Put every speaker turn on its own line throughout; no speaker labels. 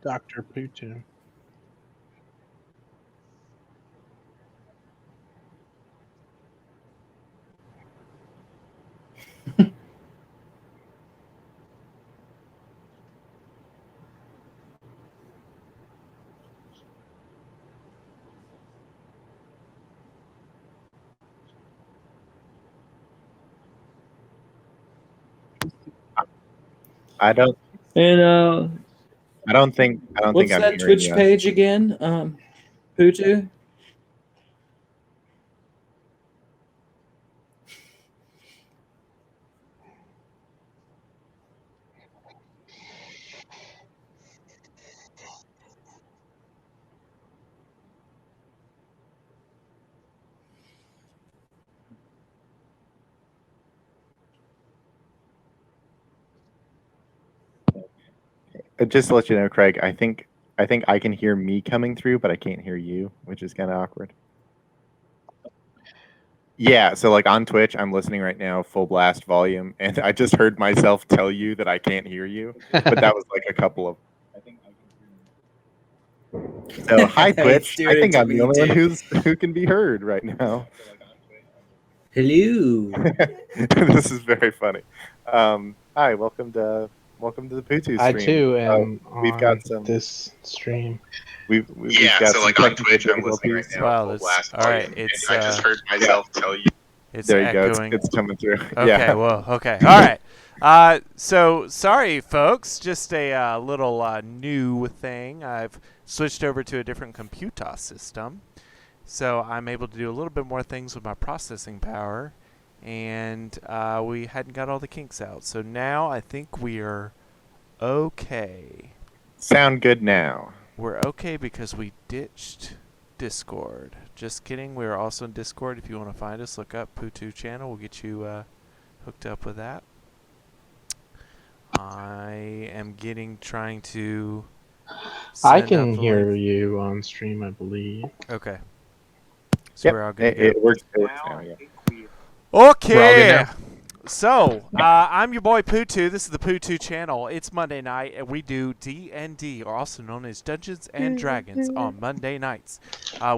Dr. Putin.
I don't.
And
I don't think. I don't think
what's
I'm
that
hearing
Twitch
you.
page again? Putu?
Just to let you know, Craig. I think I can hear me coming through, but I can't hear you, which is kind of awkward. Yeah, so like on Twitch, I'm listening right now, full blast volume, and I just heard myself tell you that I can't hear you, but that was like a couple of. So hi Twitch. I think I'm the only one who can be heard right now.
Hello.
This is very funny. Hi, welcome to the Putu stream.
I too am
we've
on
got some
this stream.
we've got
so
some
like on
technical
Twitch, I'm listening right
difficulties.
now.
Wow,
Full
that's
blast
all right.
volume,
It's
and I just heard myself tell you.
it's
There you go.
echoing.
It's coming through.
Okay,
Yeah.
well, okay, all right. So sorry, folks. Just a little new thing. I've switched over to a different computer system, so I'm able to do a little bit more things with my processing power, and we hadn't got all the kinks out. So now I think we are okay.
Sound good now.
We're okay because we ditched Discord. Just kidding. We are also in Discord. If you want to find us, look up Putu channel. We'll get you hooked up with that. I am trying to.
I
send
can
out the
hear
link.
you on stream, I believe.
Okay. So
Yep,
we're all good to
it
go.
works. It works now. Yeah.
Okay.
We're all good now?
So, I'm your boy Putu. This is the Putu channel. It's Monday night, and we do D&D, or also known as Dungeons and Dragons, on Monday nights.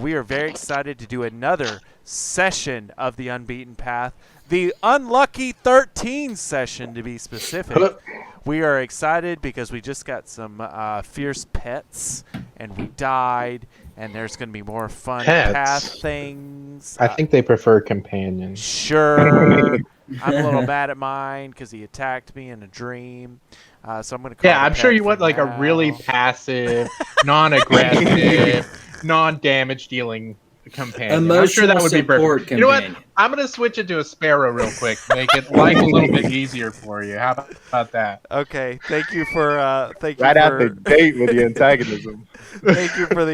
We are very excited to do another session of the Unbeaten Path, the Unlucky 13 session to be specific. We are excited because we just got some fierce pets, and we died, and there's going to be more fun
Pets?
path things.
I think they prefer companions.
Sure. I'm a little mad at mine because he attacked me in a dream. So I'm going to call
Yeah,
the
I'm sure
pet
you want
for
like a
now.
really passive, non-aggressive, non-damage dealing companion. I'm sure that would be perfect. You know what? I'm gonna switch it to a sparrow real quick. Make it life a little bit easier for you. How about that?
Okay, thank you for
Right out the gate with the antagonism.
Thank you for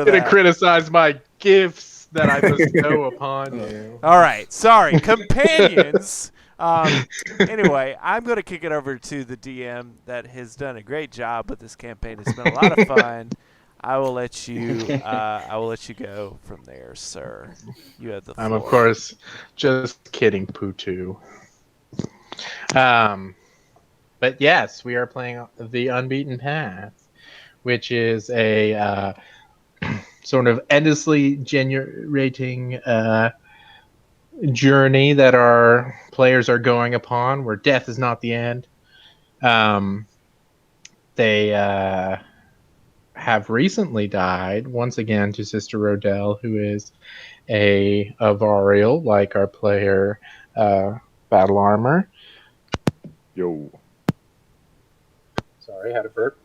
Gonna
that.
criticize my gifts that I bestow upon you.
All right, sorry, companions. Anyway, I'm going to kick it over to the DM that has done a great job with this campaign. It's been a lot of fun. I will let you. I will let you go from there, sir. You have the floor.
I'm of course just kidding, Putu. But yes, we are playing the Unbeaten Path, which is a sort of endlessly generating journey that our players are going upon, where death is not the end. They have recently died once again to Sister Rodell, who is a Varial, like our player Battle Armor.
Yo.
Sorry, had a burp.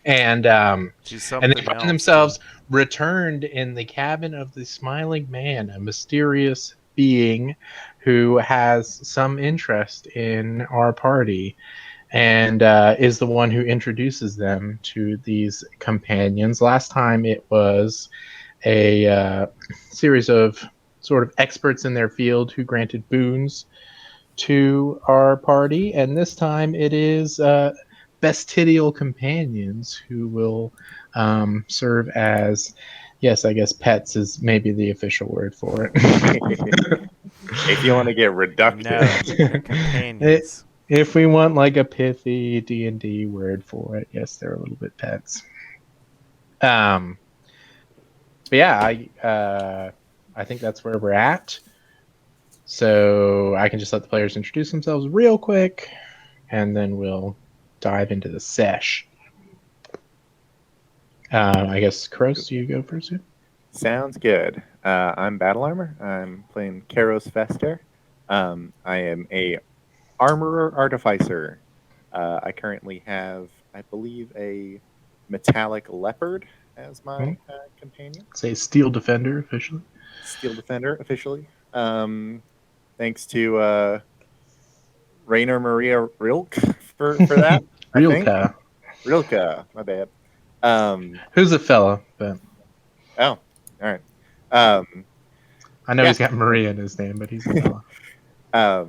And they find themselves returned in the cabin of the Smiling Man, a mysterious being who has some interest in our party, and is the one who introduces them to these companions. Last time it was a series of sort of experts in their field who granted boons to our party, and this time it is bestidial companions who will serve as, yes, I guess pets is maybe the official word for it.
If you want to get reductive.
No, they're companions.
If we want like a pithy D&D word for it, yes, they're a little bit pets. But yeah, I think that's where we're at. So I can just let the players introduce themselves real quick, and then we'll dive into the sesh. I guess, Kroos, you go first here?
Sounds good. I'm Battle Armor. I'm playing Karos Fester. I am a armorer artificer. I currently have, I believe, a metallic leopard as my companion.
Say Steel Defender officially.
Steel Defender officially. Thanks to Rainer Maria Rilke for that. I think. Rilke, my bad.
Who's a fella? But
oh, all right.
I know he's got Maria in his name, but he's a fella.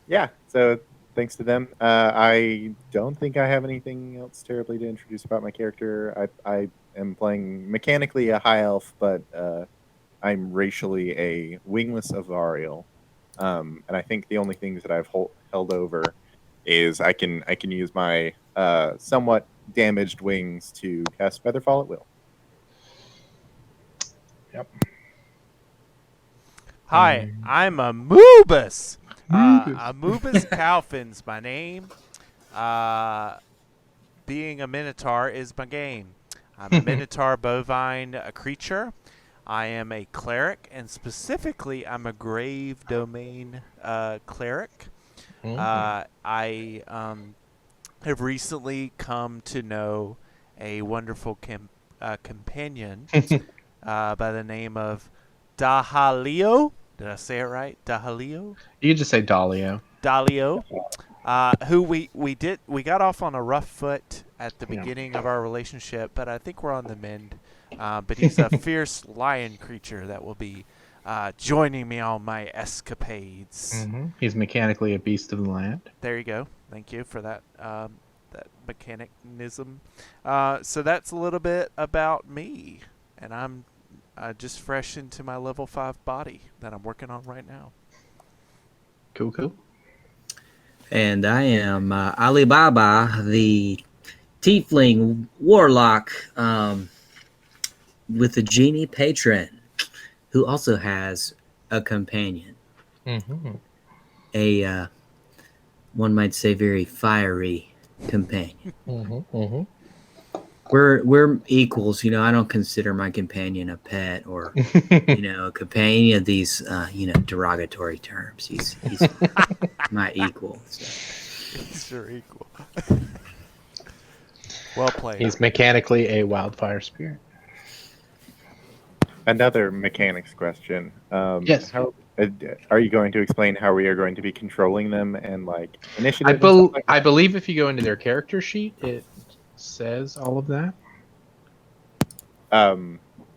Yeah. So thanks to them. I don't think I have anything else terribly to introduce about my character. I am playing mechanically a high elf, but I'm racially a wingless Avarial. And I think the only things that I've held over is I can use my somewhat damaged wings to cast Featherfall at will.
Yep.
Hi, I'm Amoobus. Amoobus Calfin's my name. Being a Minotaur is my game. I'm a Minotaur bovine creature. I am a cleric, and specifically, I'm a grave domain cleric. I have recently come to know a wonderful companion by the name of Dahalio. Did I say it right? Dahalio?
You could just say Dalio.
Dalio. Who we got off on a rough foot at the beginning of our relationship, but I think we're on the mend. But he's a fierce lion creature that will be joining me on my escapades.
He's mechanically a beast of the land.
There you go. Thank you for that that mechanicism. So that's a little bit about me, and I'm just fresh into my level 5 body that I'm working on right now.
Cool.
And I am Alibaba, the tiefling warlock with the genie patron, who also has a companion. A, one might say, very fiery companion. We're equals, I don't consider my companion a pet or, a companion of these, derogatory terms. He's my equal. So.
He's your equal. Well played.
He's mechanically a wildfire spirit.
Another mechanics question.
Yes.
How are you going to explain how we are going to be controlling them and like initiative?
I believe if you go into their character sheet, it says all of that.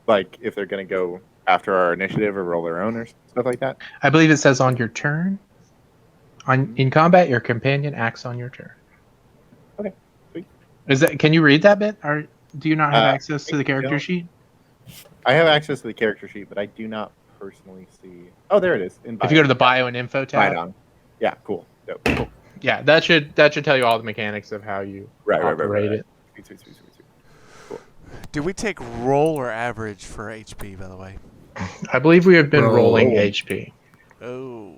Like if they're going to go after our initiative or roll their own or stuff like that.
I believe it says on your turn. In combat, your companion acts on your turn.
Okay, sweet.
Can you read that bit? Or do you not have access to the character sheet?
I have access to the character sheet, but I do not personally see. Oh, there it is.
If you go to the bio and info tab.
Right on. Yeah, cool. Dope. Cool.
Yeah, that should tell you all the mechanics of how you operate it.
Sweet. Cool.
Do we take roll or average for HP, by the way?
I believe we have been rolling HP.
Oh.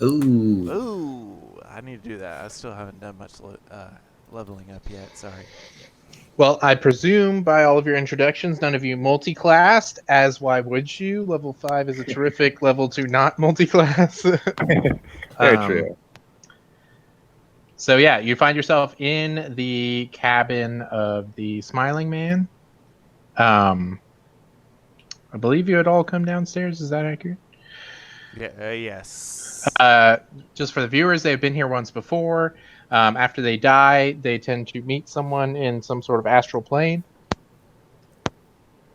Ooh.
I need to do that. I still haven't done much leveling up yet. Sorry.
Well, I presume by all of your introductions, none of you multi-classed, as why would you? Level 5 is a terrific level 2 not multi-class.
Very true.
So yeah, you find yourself in the cabin of the Smiling Man. I believe you had all come downstairs. Is that accurate?
Yeah. Yes.
Just for the viewers, they've been here once before. After they die, they tend to meet someone in some sort of astral plane.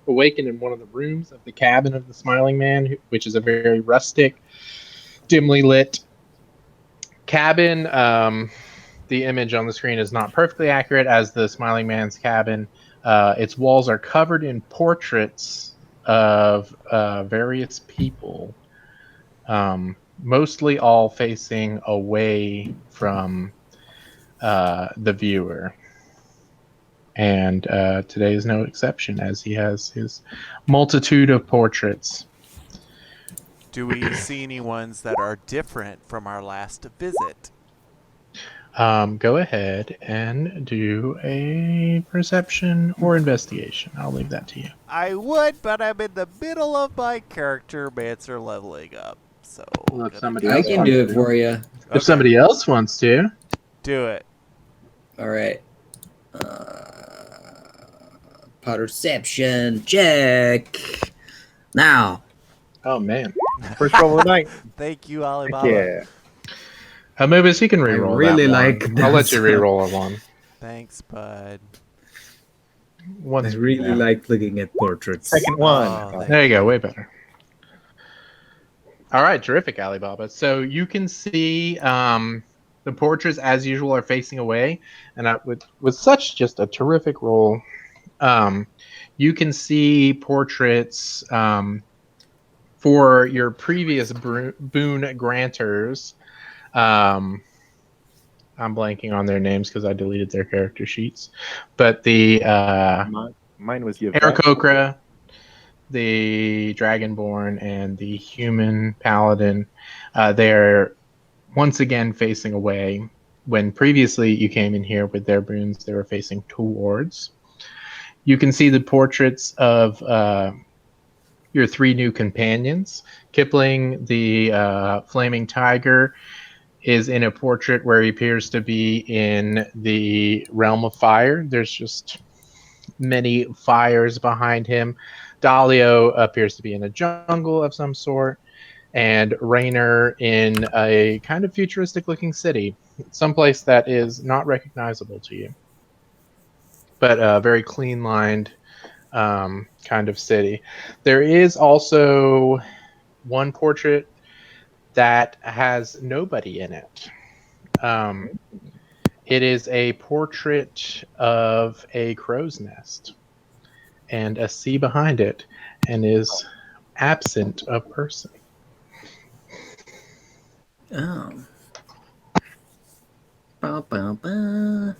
Awaken in one of the rooms of the cabin of the Smiling Man, which is a very rustic, dimly lit cabin. The image on the screen is not perfectly accurate as the Smiling Man's cabin. Its walls are covered in portraits of various people. mostly all facing away from the viewer. And today is no exception, as he has his multitude of portraits.
Do we see any ones that are different from our last visit?
Go ahead and do a perception or investigation. I'll leave that to you.
I would, but I'm in the middle of my character mancer leveling up. So
Well, if somebody
I
else
can
wants
do it
to.
for you.
If
Okay.
somebody else wants to.
Do it.
All right. Perception check. Now.
Oh, man.
First roll of the night.
Thank you, Alibaba.
Yeah.
Mobus, you can reroll
really
that
like
one. I'll let you
those.
reroll a one.
Thanks, bud.
One's
I really
yeah.
like looking at portraits.
Second one.
Oh,
There you go, way better. All right, terrific, Alibaba. So you can see the portraits, as usual, are facing away, and with such just a terrific roll, you can see portraits for your previous boon granters. I'm blanking on their names because I deleted their character sheets, but the
Mine was Yvette.
Aarakocra, the Dragonborn, and the human paladin, they're once again facing away. When previously you came in here with their boons, they were facing towards. You can see the portraits of your three new companions. Kipling, the flaming tiger, is in a portrait where he appears to be in the realm of fire. There's just many fires behind him. Dalio appears to be in a jungle of some sort, and Rainer in a kind of futuristic looking city, someplace that is not recognizable to you, but a very clean lined kind of city. There is also one portrait that has nobody in it. It is a portrait of a crow's nest and a sea behind it, and is absent of person.
Oh. Ba-ba-ba.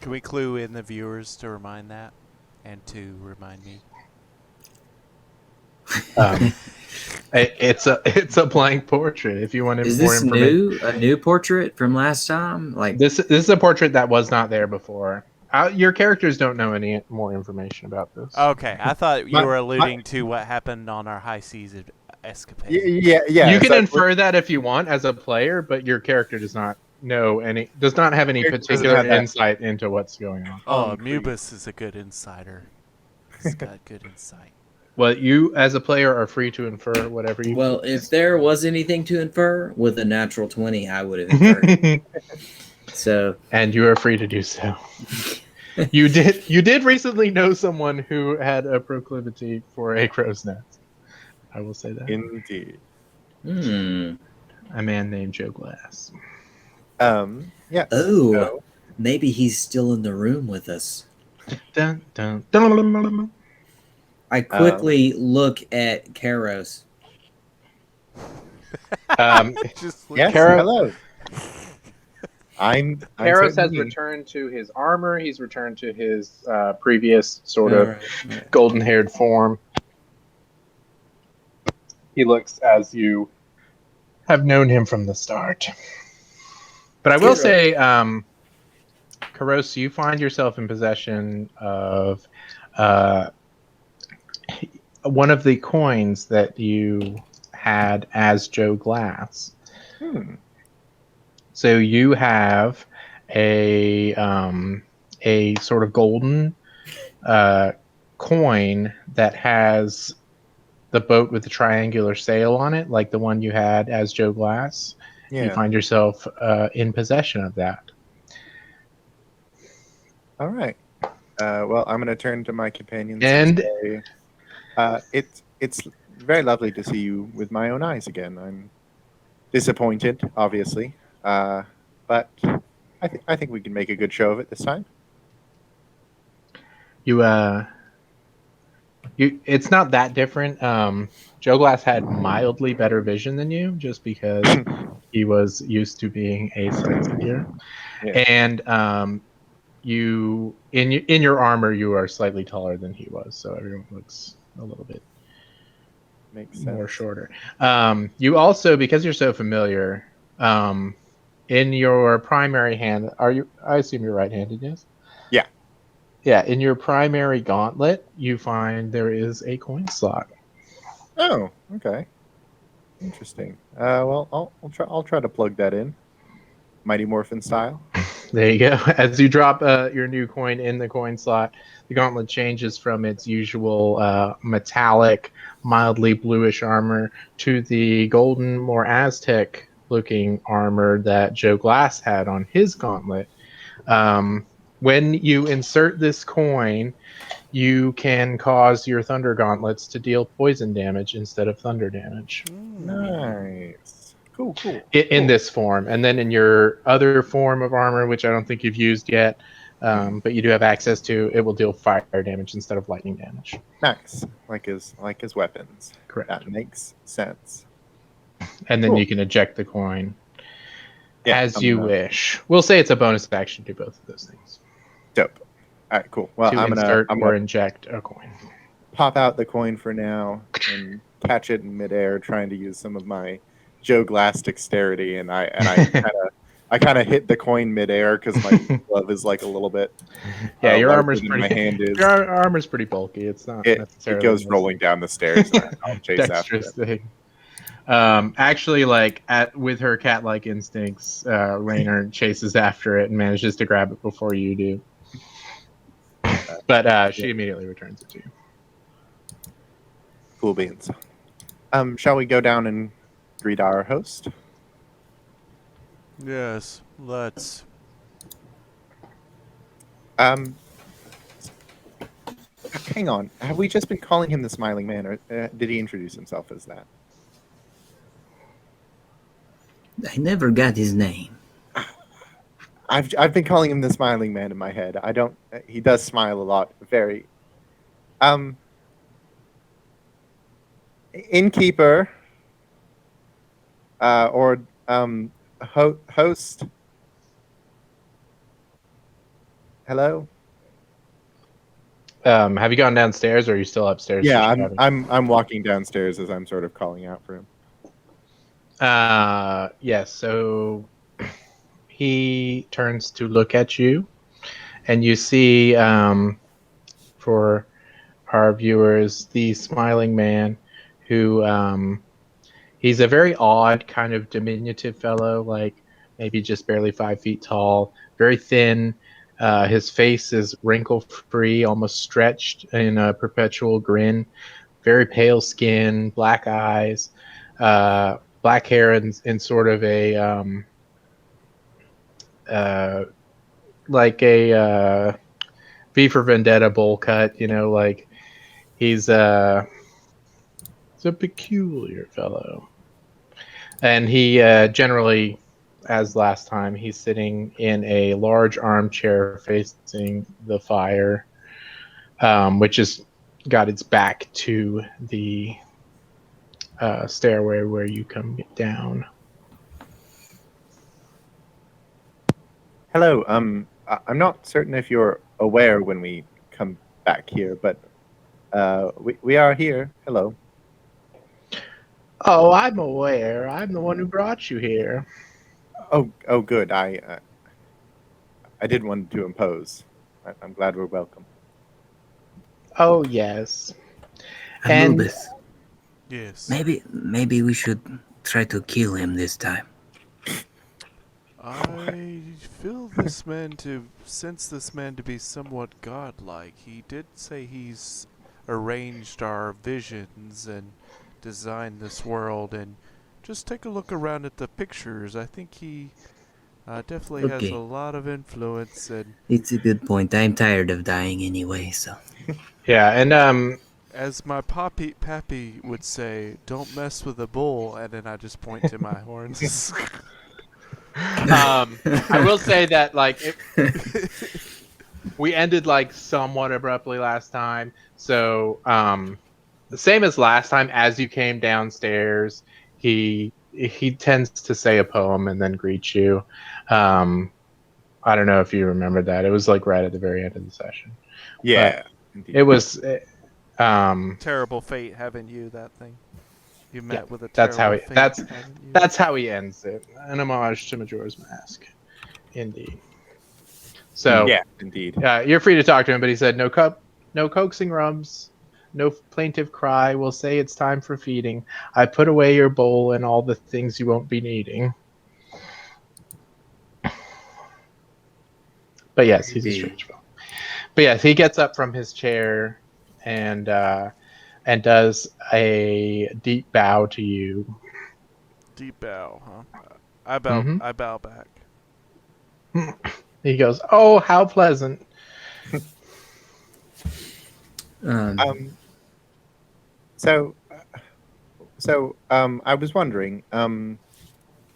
Can we clue in the viewers to remind that and to remind me?
It's a blank portrait. If you want
Is
more
this
information,
a new portrait from last time? Like
this is a portrait that was not there before. Your characters don't know any more information about this.
Okay, I thought you
My-
were alluding to what happened on our high seas escapade.
Yeah.
You can
so-
infer that if you want as a player, but your character does not have any
Character doesn't
particular
have that.
insight into what's going on.
Oh,
Concrete.
Mubus is a good insider. He's got good insight.
Well, you as a player are free to infer whatever you.
well, if there was anything to infer with a natural 20, I would have inferred. So
and you are free to do so. You did recently know someone who had a proclivity for a crow's nest. I will say that.
Indeed.
A man named Joe Glass.
Yeah.
Oh,
So,
maybe he's still in the room with us.
Dun, dun, dun, dun, dun, dun.
I quickly look at Karos.
Just look
yes.
Kara-
Hello. I'm
Karos has
certainly-
returned to his armor. He's returned to his previous sort of
Alright.
golden-haired form. He looks as you have known him from the start. But I will
Karos.
say, Karos, you find yourself in possession of one of the coins that you had as Joe Glass. So you have a sort of golden coin that has the boat with the triangular sail on it, like the one you had as Joe Glass.
Yeah.
You find yourself in possession of that.
All right. Well, I'm going to turn to my companions
And-
say, it's very lovely to see you with my own eyes again. I'm disappointed, obviously, but I think we can make a good show of it this time.
You It's not that different. Joe Glass had mildly better vision than you, just because he was used to being a sightseer.
Yeah.
And you in your armor, you are slightly taller than he was, so everyone looks a little bit
Makes
more
sense.
shorter. You also, because you're so familiar, in your primary hand, I assume you're right-handed, yes?
Yeah.
Yeah, in your primary gauntlet, you find there is a coin slot.
Oh, okay. Interesting. Well, I'll try to plug that in, Mighty Morphin style.
There you go. As you drop your new coin in the coin slot, the gauntlet changes from its usual metallic, mildly bluish armor to the golden, more Aztec-looking armor that Joe Glass had on his gauntlet. When you insert this coin, you can cause your thunder gauntlets to deal poison damage instead of thunder damage.
Nice. Cool.
In this form. And then in your other form of armor, which I don't think you've used yet, but you do have access to, it will deal fire damage instead of lightning damage.
Nice. Like his weapons.
Correct.
That makes sense.
And then
Cool.
you can eject the coin
Yeah,
as you wish. We'll say it's a bonus action to do both of those things.
Dope. All right, cool. Well,
to
I'm
insert
gonna
or inject a coin.
pop out the coin for now and catch it in midair, trying to use some of my Joe Glass dexterity, and I kind of hit the coin midair because my glove is like a little bit.
Yeah, your
larger
armor's
than
pretty.
my hand is.
Your armor's pretty bulky. It's not necessarily.
It goes rolling down the stairs. And I'll chase after
dexterous
it.
thing. Actually, with her cat-like instincts, Raynor chases after it and manages to grab it before you do. But she immediately returns it to you.
Cool beans. Shall we go down and greet our host?
Yes, let's.
Hang on. Have we just been calling him the Smiling Man, or did he introduce himself as that?
I never got his name.
I've been calling him the Smiling Man in my head. I don't. He does smile a lot. Very. Innkeeper. Or host. Hello.
Have you gone downstairs, or are you still upstairs?
Yeah, I'm walking downstairs as I'm sort of calling out for him.
Yes. So he turns to look at you, and you see, for our viewers, the Smiling Man, who he's a very odd kind of diminutive fellow, like maybe just barely 5 feet tall, very thin. His face is wrinkle-free, almost stretched in a perpetual grin. Very pale skin, black eyes, black hair, in sort of a like a V for Vendetta bowl cut. Like he's a peculiar fellow, and he generally, as last time, he's sitting in a large armchair facing the fire, which has got its back to the stairway where you come down.
Hello. I'm not certain if you're aware when we come back here, but we are here. Hello.
Oh, I'm aware. I'm the one who brought you here.
Oh, good. I didn't want to impose. I'm glad we're welcome.
Oh, yes.
Anubis.
Yes.
Maybe we should try to kill him this time.
I sense this man to be somewhat godlike. He did say he's arranged our visions and designed this world, and just take a look around at the pictures. I think he definitely has a lot of influence. And
it's a good point. I'm tired of dying anyway, so.
Yeah, and
as my pappy would say, don't mess with a bull, and then I just point to my horns.
I will say that, like, we ended like somewhat abruptly last time. So the same as last time. As you came downstairs, he tends to say a poem and then greet you. I don't know if you remember that. It was like right at the very end of the session.
Yeah,
But
indeed.
it was
Terrible fate having you. That thing. You met with a
that's
terrible
how he
fate. having you.
that's how he ends it. An homage to Majora's Mask, indeed. So
yeah, indeed.
you're free to talk to him, but he said no coaxing rums, no plaintive cry. We'll say it's time for feeding. I put away your bowl and all the things you won't be needing. But yes, he's a strange fellow. But yes, he gets up from his chair and does a deep bow to you.
Deep bow, huh? I bow.
Mhm.
I bow back.
He goes, "Oh, how pleasant."
I was wondering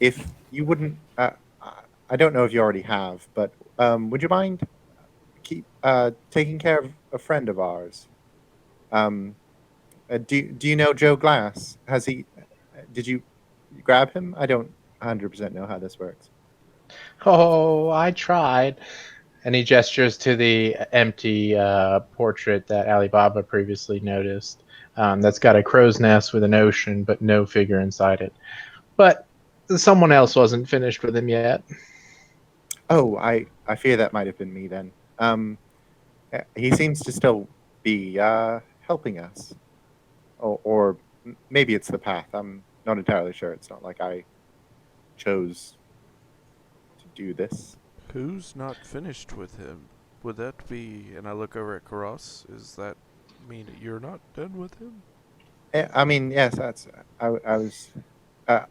if you wouldn't. I don't know if you already have, but would you mind taking care of a friend of ours? Do you know Joe Glass? Has he? Did you grab him? I don't 100% know how this works.
Oh, I tried. And he gestures to the empty portrait that Alibaba previously noticed. That's got a crow's nest with an ocean, but no figure inside it. But someone else wasn't finished with him yet.
Oh, I fear that might have been me then. He seems to still be helping us, or maybe it's the path. I'm not entirely sure. It's not like I chose to do this.
Who's not finished with him? Would that be? And I look over at Karos. Does that mean that you're not done with him?
I mean, yes, that's. I was.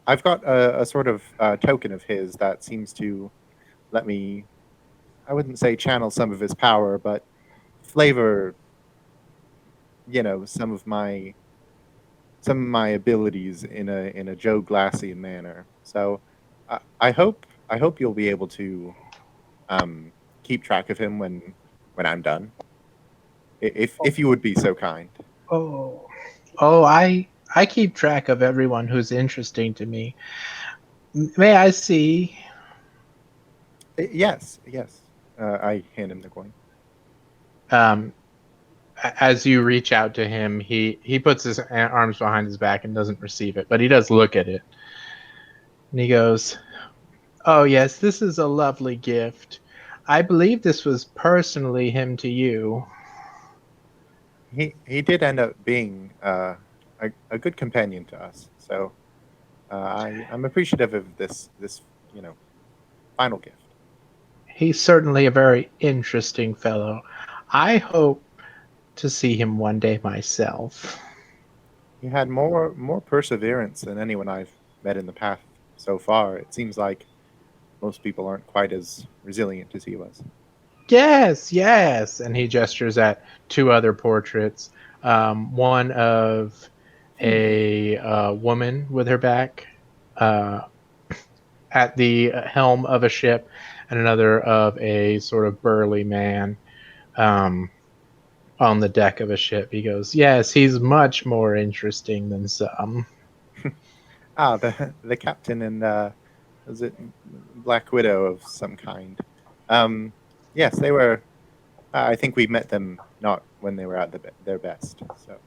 I've got a sort of token of his that seems to let me. I wouldn't say channel some of his power, but flavor. Some of my abilities in a Joe Glassy manner. So I hope you'll be able to keep track of him when I'm done. If you would be so kind.
Oh, I keep track of everyone who's interesting to me. May I see?
Yes. I hand him the coin.
As you reach out to him, he puts his arms behind his back and doesn't receive it, but he does look at it. And he goes, "Oh yes, this is a lovely gift. I believe this was personally him to you."
He did end up being a good companion to us. So I'm appreciative of this final gift.
He's certainly a very interesting fellow. I hope to see him one day myself.
He had more perseverance than anyone I've met in the path so far. It seems like most people aren't quite as resilient as he was.
Yes. And he gestures at two other portraits. One of a woman with her back at the helm of a ship, and another of a sort of burly man on the deck of a ship. He goes, "Yes, he's much more interesting than some."
The captain and was it Black Widow of some kind? Yes, they were. I think we met them not when they were at their best. So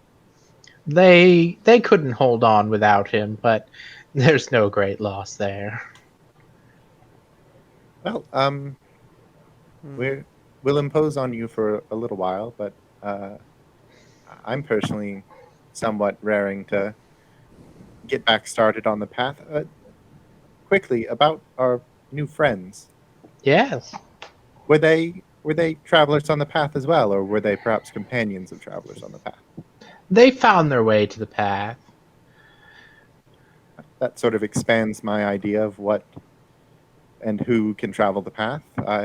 They couldn't hold on without him, but there's no great loss there.
well, we'll impose on you for a little while, but I'm personally somewhat raring to get back started on the path. Quickly about our new friends.
Yes.
Were they travelers on the path as well, or were they perhaps companions of travelers on the path?
They found their way to the path.
That sort of expands my idea of what and who can travel the path.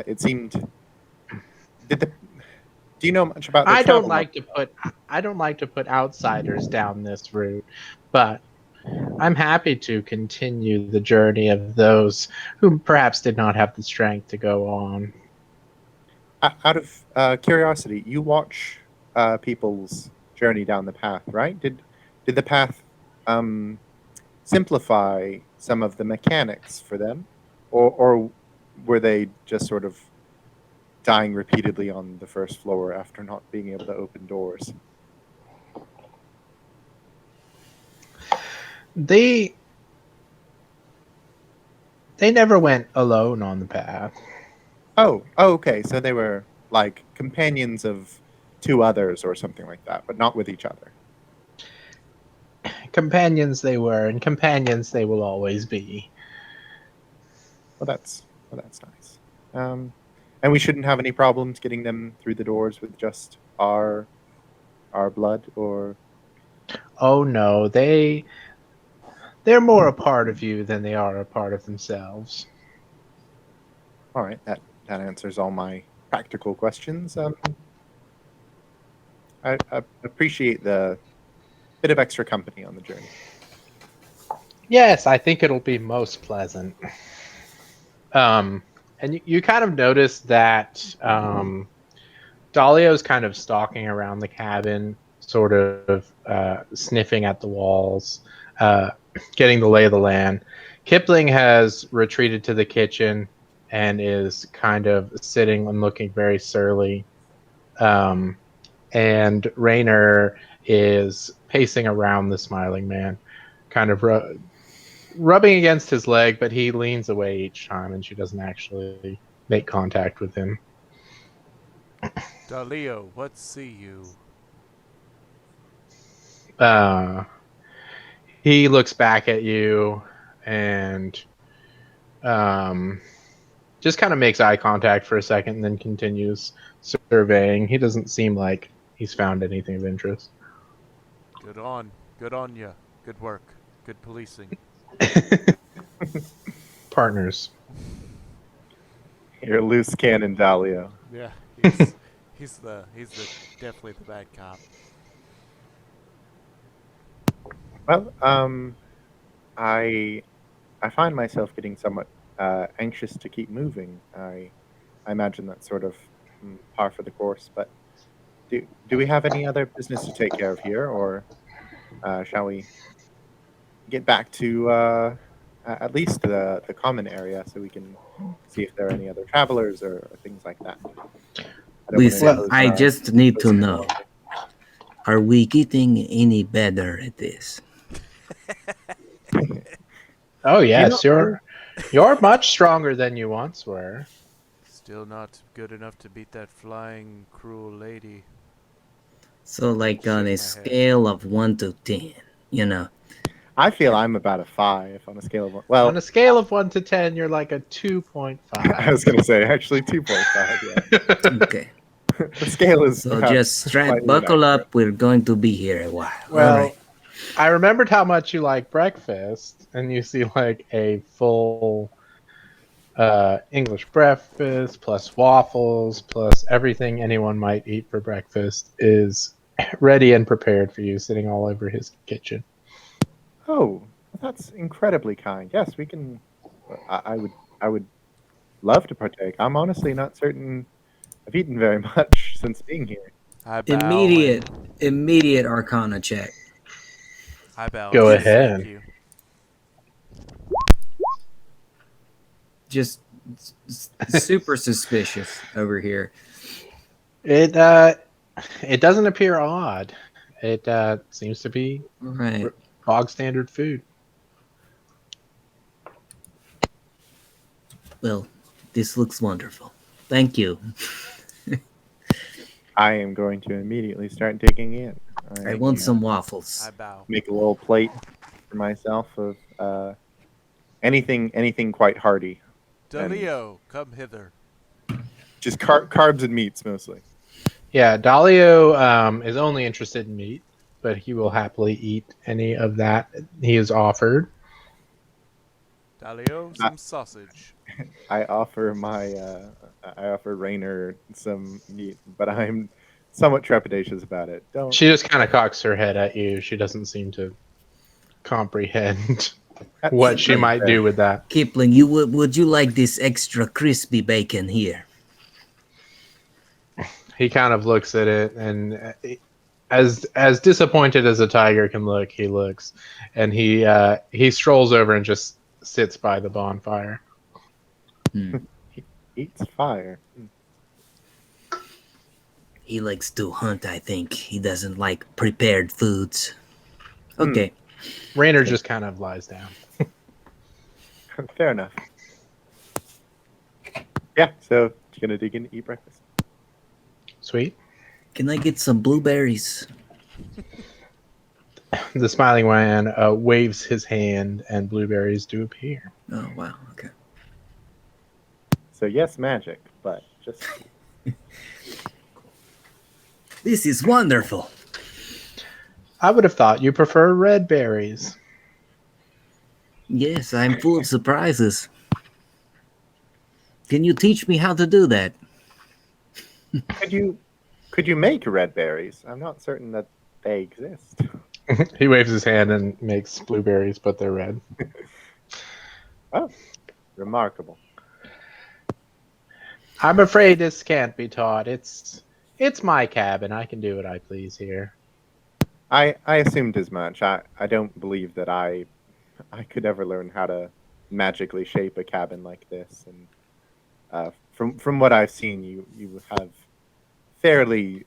It seemed. Do you know much about their
I
travel?
don't like to put outsiders down this route, but I'm happy to continue the journey of those who perhaps did not have the strength to go on.
Out of curiosity, you watch people's journey down the path, right? Did the path simplify some of the mechanics for them, or were they just sort of dying repeatedly on the first floor after not being able to open doors?
They never went alone on the path.
Oh, okay. So they were like companions of two others or something like that, but not with each other.
Companions they were, and companions they will always be.
Well, that's nice. And we shouldn't have any problems getting them through the doors with just our blood, or
Oh no, they're more a part of you than they are a part of themselves.
all right. That answers all my practical questions. I appreciate the bit of extra company on the journey.
Yes, I think it'll be most pleasant. And you kind of notice that Dalio's kind of stalking around the cabin, sort of sniffing at the walls, getting the lay of the land. Kipling has retreated to the kitchen and is kind of sitting and looking very surly. And Raynor is pacing around the smiling man, kind of rubbing against his leg, but he leans away each time, and she doesn't actually make contact with him.
Dalio, what see you?
He looks back at you and just kind of makes eye contact for a second and then continues surveying. He doesn't seem like he's found anything of interest.
Good on ya. Good work. Good policing.
Partners.
You're a loose cannon, Dalio.
Yeah, he's definitely the bad cop.
Well, I find myself getting somewhat anxious to keep moving. I imagine that's sort of par for the course. But do we have any other business to take care of here, or shall we get back to at least the common area so we can see if there are any other travelers or things like that?
Listen, I just need to know: are we getting any better at this?
Oh yes, you're much stronger than you once were.
Still not good enough to beat that flying cruel lady.
So, like on a scale of 1 to 10, you know.
I feel I'm about a 5 on a scale of 1. Well,
on a scale of 1 to 10, you're like a 2.5.
I was going to say actually 2.5. Yeah.
Okay.
The scale is
so just buckle up. We're going to be here a while.
Well,
all right.
I remembered how much you like breakfast, and you see like a full English breakfast plus waffles plus everything anyone might eat for breakfast is ready and prepared for you, sitting all over his kitchen.
Oh, that's incredibly kind. Yes, we can. I would love to partake. I'm honestly not certain I've eaten very much since being here.
Immediate Arcana check.
I bow.
Go ahead.
Thank you.
Just super suspicious over here.
It doesn't appear odd. It seems to be
right.
Bog standard food.
Well, this looks wonderful. Thank you.
I am going to immediately start digging in.
I want some waffles.
I bow.
Make a little plate for myself of anything quite hearty.
Dalio, come hither.
Just carbs and meats mostly.
Yeah, Dalio is only interested in meat, but he will happily eat any of that he is offered.
Dalio, some sausage.
I offer Raynor some meat, but I'm somewhat trepidatious about it.
She just kind of cocks her head at you. She doesn't seem to comprehend what she might do with that.
Kipling, would you like this extra crispy bacon here?
He kind of looks at it, and as disappointed as a tiger can look, he looks, and he strolls over and just sits by the bonfire.
Eats fire.
He likes to hunt, I think. He doesn't like prepared foods. Okay.
Raynor just kind of lies down.
Fair enough. Yeah, so you're gonna dig in to eat breakfast.
Sweet.
Can I get some blueberries?
The smiling man waves his hand, and blueberries do appear.
Oh, wow. Okay.
So yes, magic, but just
This is wonderful.
I would have thought you prefer red berries.
Yes, I'm full of surprises. Can you teach me how to do that?
could you make red berries? I'm not certain that they exist.
He waves his hand and makes blueberries, but they're red.
Oh, remarkable.
I'm afraid this can't be taught. It's my cabin. I can do what I please here.
I assumed as much. I don't believe that I could ever learn how to magically shape a cabin like this. And from what I've seen, you have fairly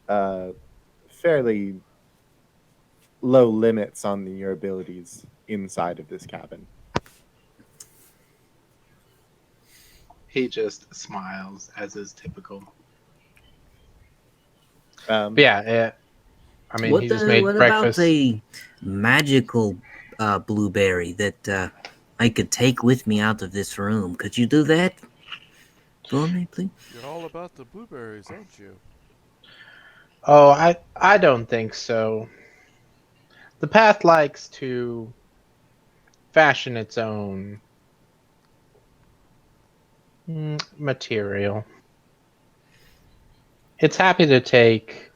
low limits on your abilities inside of this cabin.
He just smiles, as is typical.
Um,
But yeah, I mean, he just made
what
breakfast.
about a magical blueberry that I could take with me out of this room? Could you do that for me, please?
You're all about the blueberries, aren't you?
Oh, I don't think so. The path likes to fashion its own material. It's happy to take,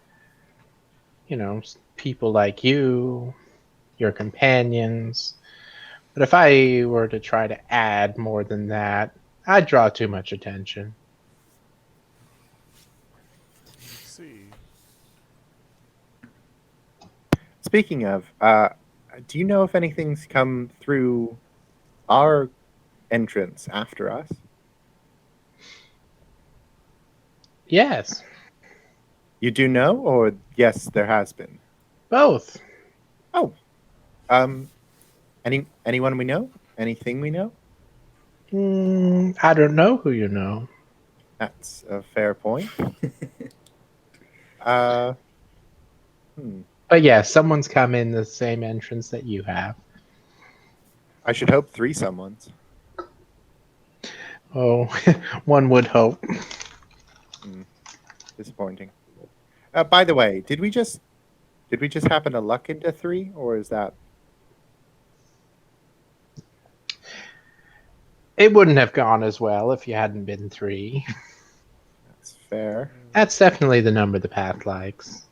people like you, your companions. But if I were to try to add more than that, I'd draw too much attention.
Let's see.
Speaking of, do you know if anything's come through our entrance after us?
Yes,
You do know, or yes, there has been.
both.
Oh, anyone we know? Anything we know?
I don't know who you know.
That's a fair point. Hmm.
But yeah, someone's come in the same entrance that you have.
I should hope 3 someones.
Oh, one would hope.
Disappointing. By the way, did we just happen to luck into 3, or is that?
It wouldn't have gone as well if you hadn't been 3.
That's fair.
That's definitely the number the path likes.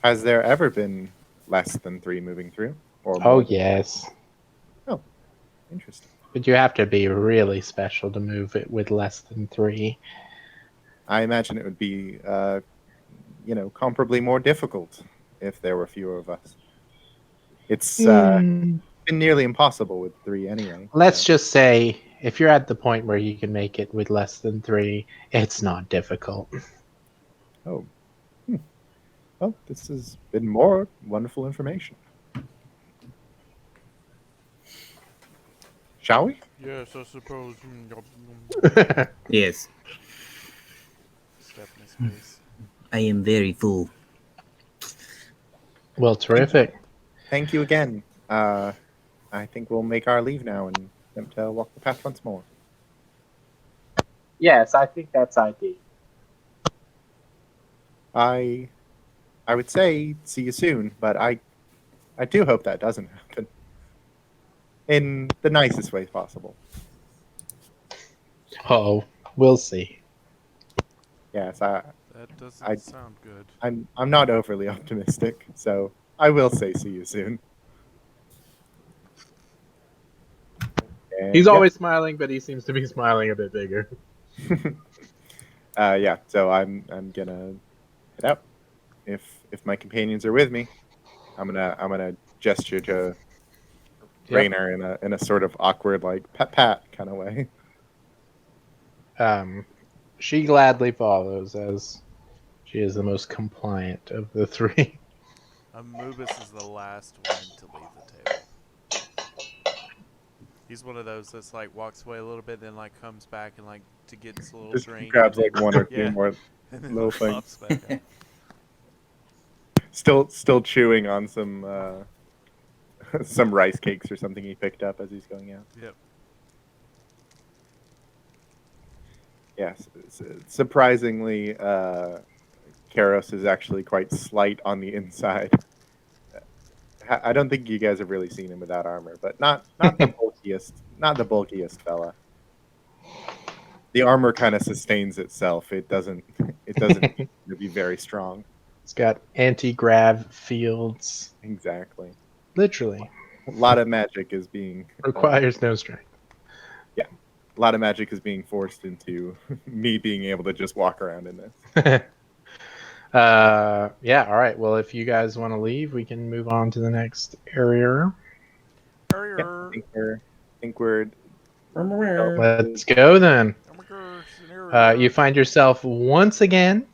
Has there ever been less than 3 moving through? Or
Oh,
more?
yes.
Oh, interesting.
But you have to be really special to move it with less than 3.
I imagine it would be, comparably more difficult if there were fewer of us. It's been nearly impossible with 3 anyway.
Let's just say, if you're at the point where you can make it with less than 3, it's not difficult.
Oh. Well, this has been more wonderful information. Shall we?
Yes, I suppose.
Yes.
Step in his face.
I am very full.
Well, terrific.
Thank you again. I think we'll make our leave now and attempt to walk the path once more.
Yes, I think that's ideal.
I would say see you soon, but I do hope that doesn't happen. In the nicest way possible.
Oh, we'll see.
Yes,
That doesn't sound good.
I'm not overly optimistic, so I will say see you soon. And
He's always smiling, but he seems to be smiling a bit bigger.
yeah, so I'm gonna head out. If my companions are with me, I'm gonna gesture to Rainer in a sort of awkward, like pat kind of way.
She gladly follows, as she is the most compliant of the three.
Anubis is the last one to leave the table. He's one of those that's like walks away a little bit, then like comes back and like to get his little
Just
drink.
grabs
and
like
then,
one or two
yeah,
more
and then
little
like,
things.
pops back up.
Still chewing on some some rice cakes or something he picked up as he's going out.
Yep.
Yes, surprisingly, Karos is actually quite slight on the inside. I don't think you guys have really seen him without armor, but not the bulkiest fella. The armor kind of sustains itself. It doesn't need to be very strong.
It's got anti-grav fields.
Exactly.
Literally.
A lot of magic is being
requires no strength.
Yeah. A lot of magic is being forced into me being able to just walk around in this.
Yeah, all right. Well, if you guys want to leave, we can move on to the next area.
Yeah, I think we're
Let's go then. You find yourself once again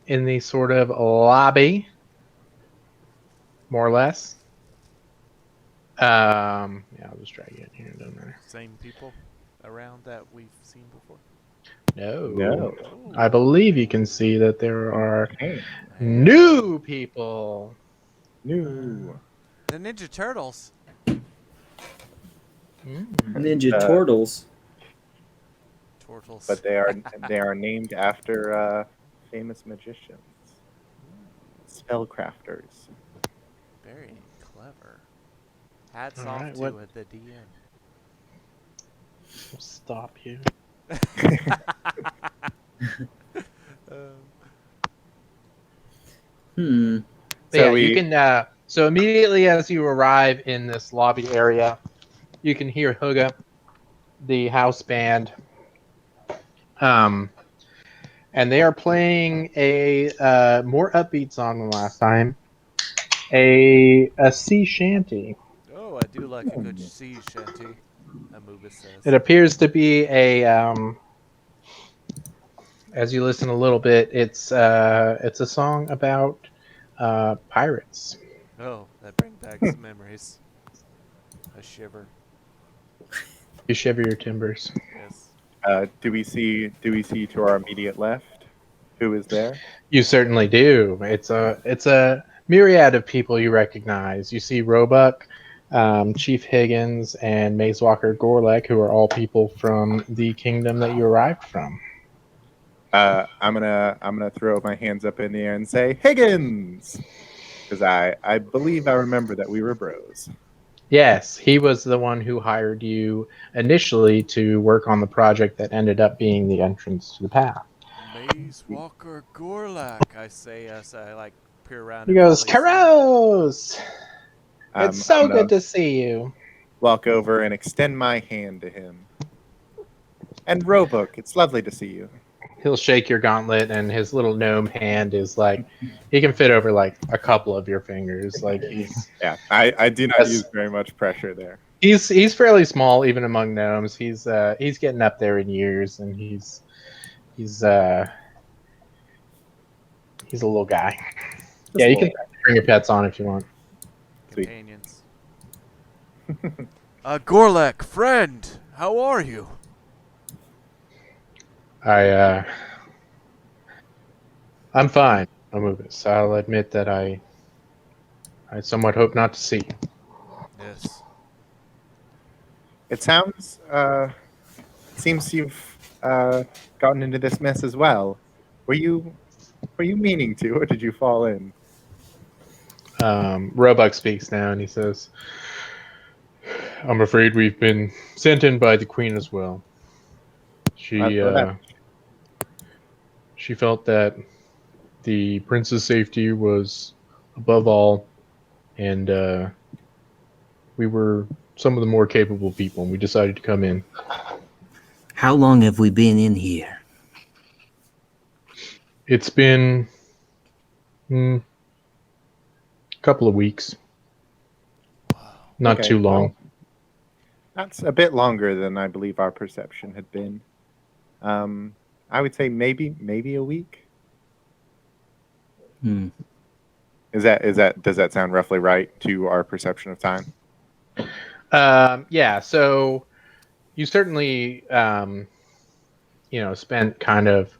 in the sort of lobby, more or less. Yeah, I'll just drag it in here. Doesn't matter.
Same people around that we've seen before.
No.
I believe you can see that there are new people.
New.
The Ninja Turtles.
Ninja Turtles.
Turtles.
But they are named after famous magicians, spellcrafters.
Very clever. Hats
All
off
right,
to the DM.
I'll stop you.
So
you can. So immediately as you arrive in this lobby area, you can hear Huga, the house band, and they are playing a more upbeat song than last time, a sea shanty.
Oh, I do like a good sea shanty. Anubis says.
It appears to be a. As you listen a little bit, it's a song about pirates.
Oh, that brings back some memories. A shiver.
You shiver your timbers.
Yes.
Do we see to our immediate left who is there?
You certainly do. It's a myriad of people you recognize. You see Roebuck, Chief Higgins, and Maze Walker Gorlek, who are all people from the kingdom that you arrived from.
I'm gonna throw my hands up in the air and say Higgins, because I believe I remember that we were bros.
Yes, he was the one who hired you initially to work on the project that ended up being the entrance to the path.
Maze Walker Gorlak, I say as I like peer around.
He goes, Karos! It's so good to see you.
Walk over and extend my hand to him. And Roebuck, it's lovely to see you.
He'll shake your gauntlet, and his little gnome hand is like, he can fit over like a couple of your fingers. Like he's
I do not use very much pressure there.
He's fairly small even among gnomes. He's getting up there in years, and he's a little guy. Yeah, you can bring your pets on if you want.
Companions. Gorlek, friend, how are you?
I'm fine, Anubis. I'll admit that I somewhat hope not to see you.
Yes.
It sounds seems you've gotten into this mess as well. Were you meaning to, or did you fall in?
Roebuck speaks now, and he says, I'm afraid we've been sent in by the queen as well. She felt that the prince's safety was above all, and we were some of the more capable people, and we decided to come in.
How long have we been in here?
It's been Couple of weeks. Not too long.
Well, that's a bit longer than I believe our perception had been. I would say maybe a week. Does that sound roughly right to our perception of time?
Yeah. So you certainly, spent kind of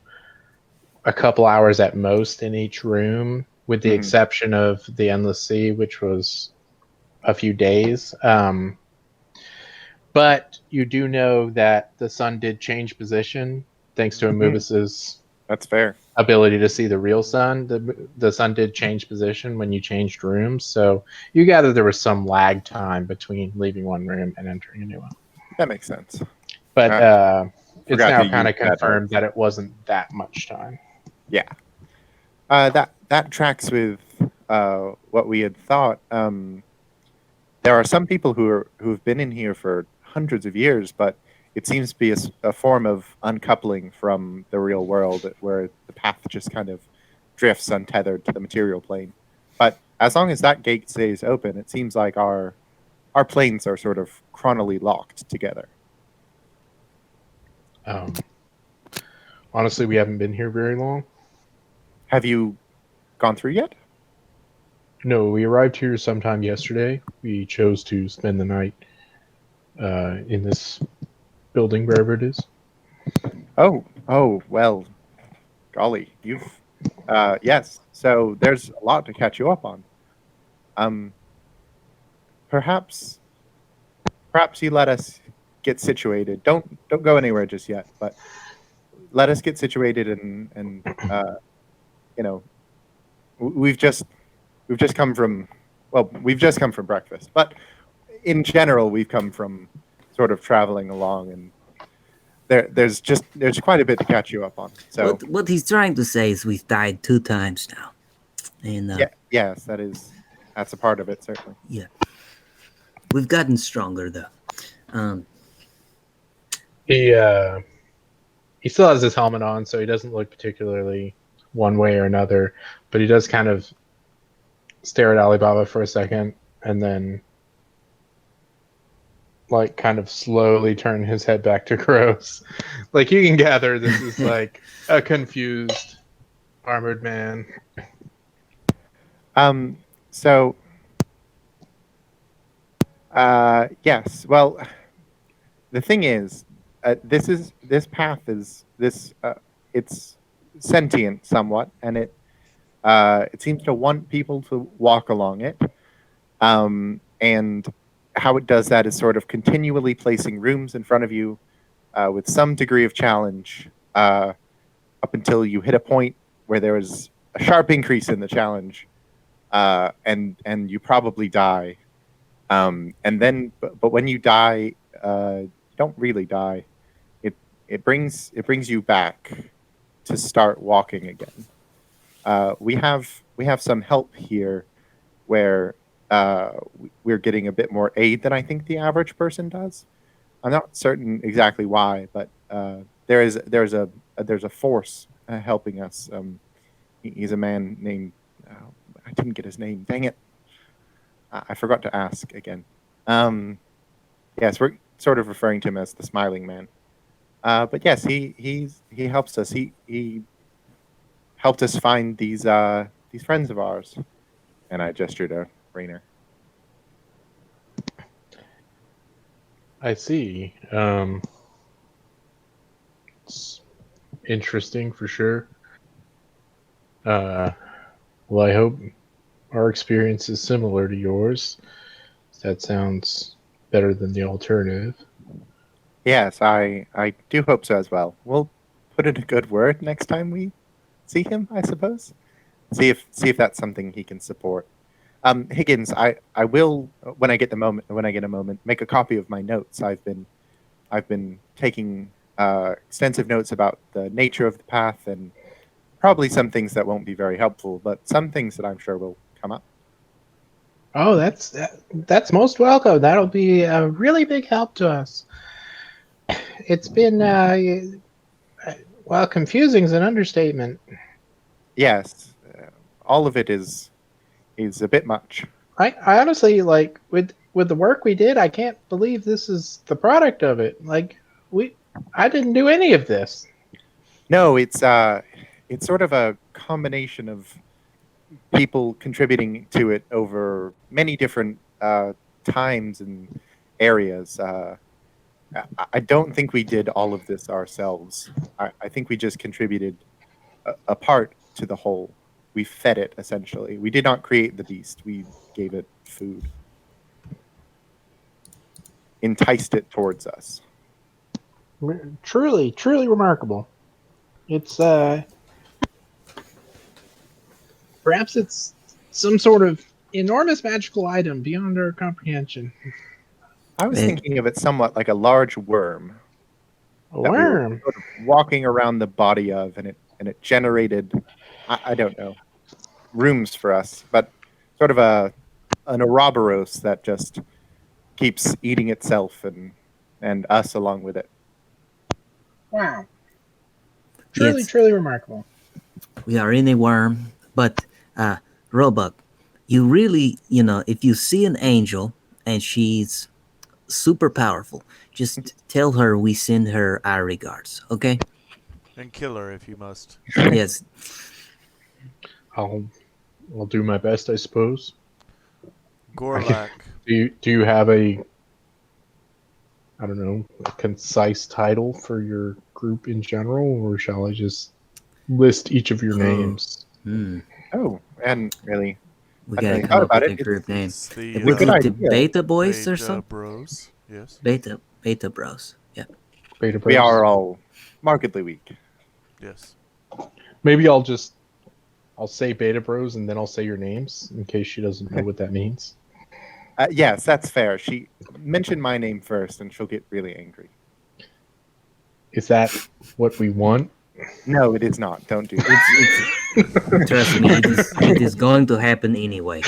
a couple hours at most in each room, with the exception of the Endless Sea, which was a few days. But you do know that the sun did change position thanks to Anubis's
That's fair.
ability to see the real sun. The sun did change position when you changed rooms, so you gather there was some lag time between leaving one room and entering a new one.
That makes sense.
But it's
forgot
now
to
kind of
use that
confirmed that it wasn't that much time.
Yeah. That tracks with what we had thought. There are some people who've been in here for hundreds of years, but it seems to be a form of uncoupling from the real world, where the path just kind of drifts untethered to the material plane. But as long as that gate stays open, it seems like our planes are sort of chronally locked together.
Honestly, we haven't been here very long.
Have you gone through yet?
No, we arrived here sometime yesterday. We chose to spend the night in this building, wherever it is.
Oh, well, golly, you've yes. So there's a lot to catch you up on. Perhaps you let us get situated. Don't go anywhere just yet, but let us get situated and we've just come from breakfast, but in general we've come from sort of traveling along, and there's quite a bit to catch you up on. So
what he's trying to say is we've died 2 times now, and
yes, that's a part of it, certainly.
Yeah, we've gotten stronger though.
He still has his helmet on, so he doesn't look particularly one way or another, but he does kind of stare at Alibaba for a second, and then like kind of slowly turn his head back to Gross. Like, you can gather this is like a confused armored man.
So yes. Well, the thing is, this path is it's sentient somewhat, and it seems to want people to walk along it. And how it does that is sort of continually placing rooms in front of you with some degree of challenge up until you hit a point where there is a sharp increase in the challenge, and you probably die. And then, but when you die, you don't really die. It brings you back to start walking again. We have some help here, where we're getting a bit more aid than I think the average person does. I'm not certain exactly why, but there's a force helping us. He's a man named I didn't get his name. Dang it! I forgot to ask again. Yes, we're sort of referring to him as the Smiling Man. But yes, he helps us. He helped us find these friends of ours, and I gestured to Rainer.
I see. It's interesting for sure. Well, I hope our experience is similar to yours. That sounds better than the alternative.
Yes, I do hope so as well. We'll put in a good word next time we see him, I suppose. See if that's something he can support. Higgins, I will, when I get a moment, make a copy of my notes. I've been taking extensive notes about the nature of the path, and probably some things that won't be very helpful, but some things that I'm sure will come up.
Oh, that's most welcome. That'll be a really big help to us. It's been confusing is an understatement.
Yes, all of it is a bit much.
I honestly like with the work we did. I can't believe this is the product of it. Like I didn't do any of this.
No, it's sort of a combination of people contributing to it over many different times and areas. I don't think we did all of this ourselves. I think we just contributed a part to the whole. We fed it, essentially. We did not create the beast. We gave it food. Enticed it towards us.
Truly, truly remarkable. It's perhaps it's some sort of enormous magical item beyond our comprehension.
I was thinking of it somewhat like a large worm.
A worm?
We were sort of walking around the body of, and it generated, I don't know, rooms for us, but sort of an Ouroboros that just keeps eating itself and us along with it.
Wow. Truly, truly remarkable.
We are in a worm, but Roebuck, you really, if you see an angel and she's super powerful, just tell her we send her our regards, okay?
And kill her if you must.
Yes.
I'll do my best, I suppose.
Gorlak.
Do you have a concise title for your group in general, or shall I just list each of your names?
Oh, and really,
we gotta come up with a group name. If we did Beta Boys or something.
Bros. Yes.
Beta Bros. Yeah.
Beta Bros.
We are all markedly weak.
Yes.
Maybe I'll say Beta Bros and then I'll say your names in case she doesn't know what that means.
Yes, that's fair. She mentioned my name first, and she'll get really angry.
Is that what we want?
No, it is not. Don't do that.
Trust me, it is going to happen anyway.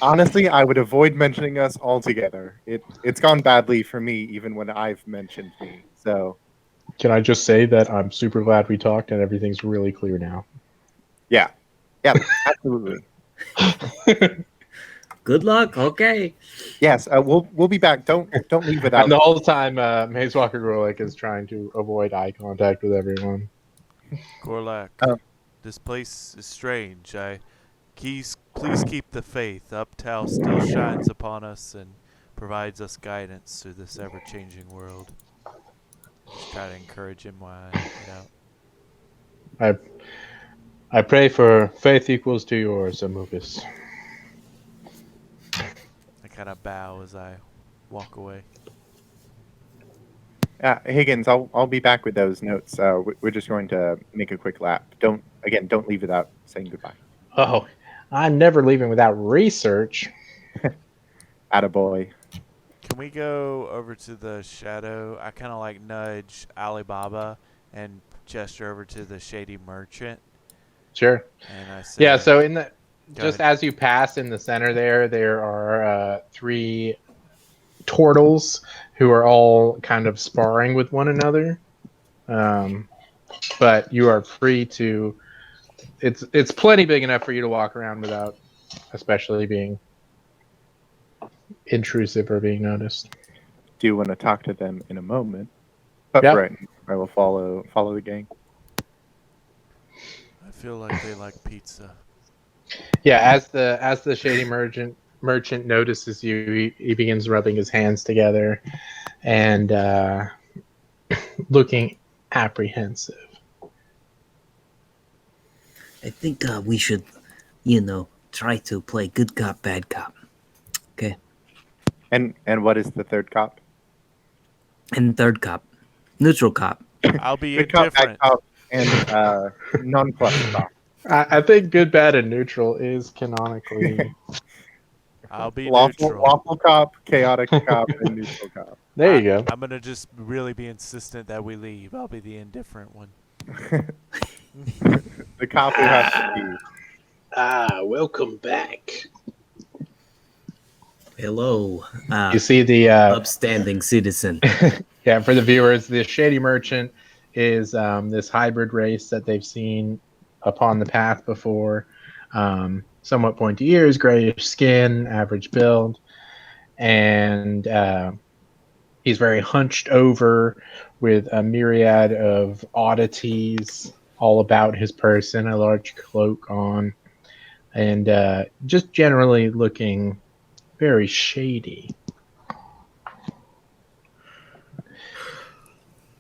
Honestly, I would avoid mentioning us altogether. It's gone badly for me, even when I've mentioned me. So,
can I just say that I'm super glad we talked and everything's really clear now?
Yeah, absolutely.
Good luck. Okay.
Yes, we'll be back. Don't leave without.
And the whole time, Maze Walker Gorlak is trying to avoid eye contact with everyone.
Gorlak, this place is strange. Please keep the faith. Uptown still shines upon us and provides us guidance through this ever-changing world. Just try to encourage him while I get out.
I pray for faith equals to yours, Amukus.
I kind of bow as I walk away.
Higgins, I'll be back with those notes. We're just going to make a quick lap. Don't leave without saying goodbye.
Oh, I'm never leaving without research.
Attaboy.
Can we go over to the shadow? I kind of like nudge Alibaba and gesture over to the shady merchant.
Sure.
And I say,
yeah, so in the
Just
as you pass in the center there are 3 turtles who are all kind of sparring with one another. But you are free to. It's plenty big enough for you to walk around without, especially being intrusive or being noticed.
Do want to talk to them in a moment, but right, I will follow the gang.
I feel like they like pizza.
Yeah, as the shady merchant notices you, he begins rubbing his hands together and looking apprehensive.
I think we should, try to play good cop, bad cop. Okay.
And what is the third cop?
And third cop, neutral cop.
I'll be
good cop,
indifferent.
bad cop, and non-plus cop.
I think good, bad, and neutral is canonically.
I'll be
lawful cop, chaotic cop, and neutral cop.
There you go.
I'm gonna just really be insistent that we leave. I'll be the indifferent one.
The cop who has to leave.
Welcome back.
Hello.
You see the
upstanding citizen.
Yeah, for the viewers, the shady merchant is this hybrid race that they've seen upon the path before. Somewhat pointy ears, grayish skin, average build, and he's very hunched over with a myriad of oddities all about his person, a large cloak on, and just generally looking very shady.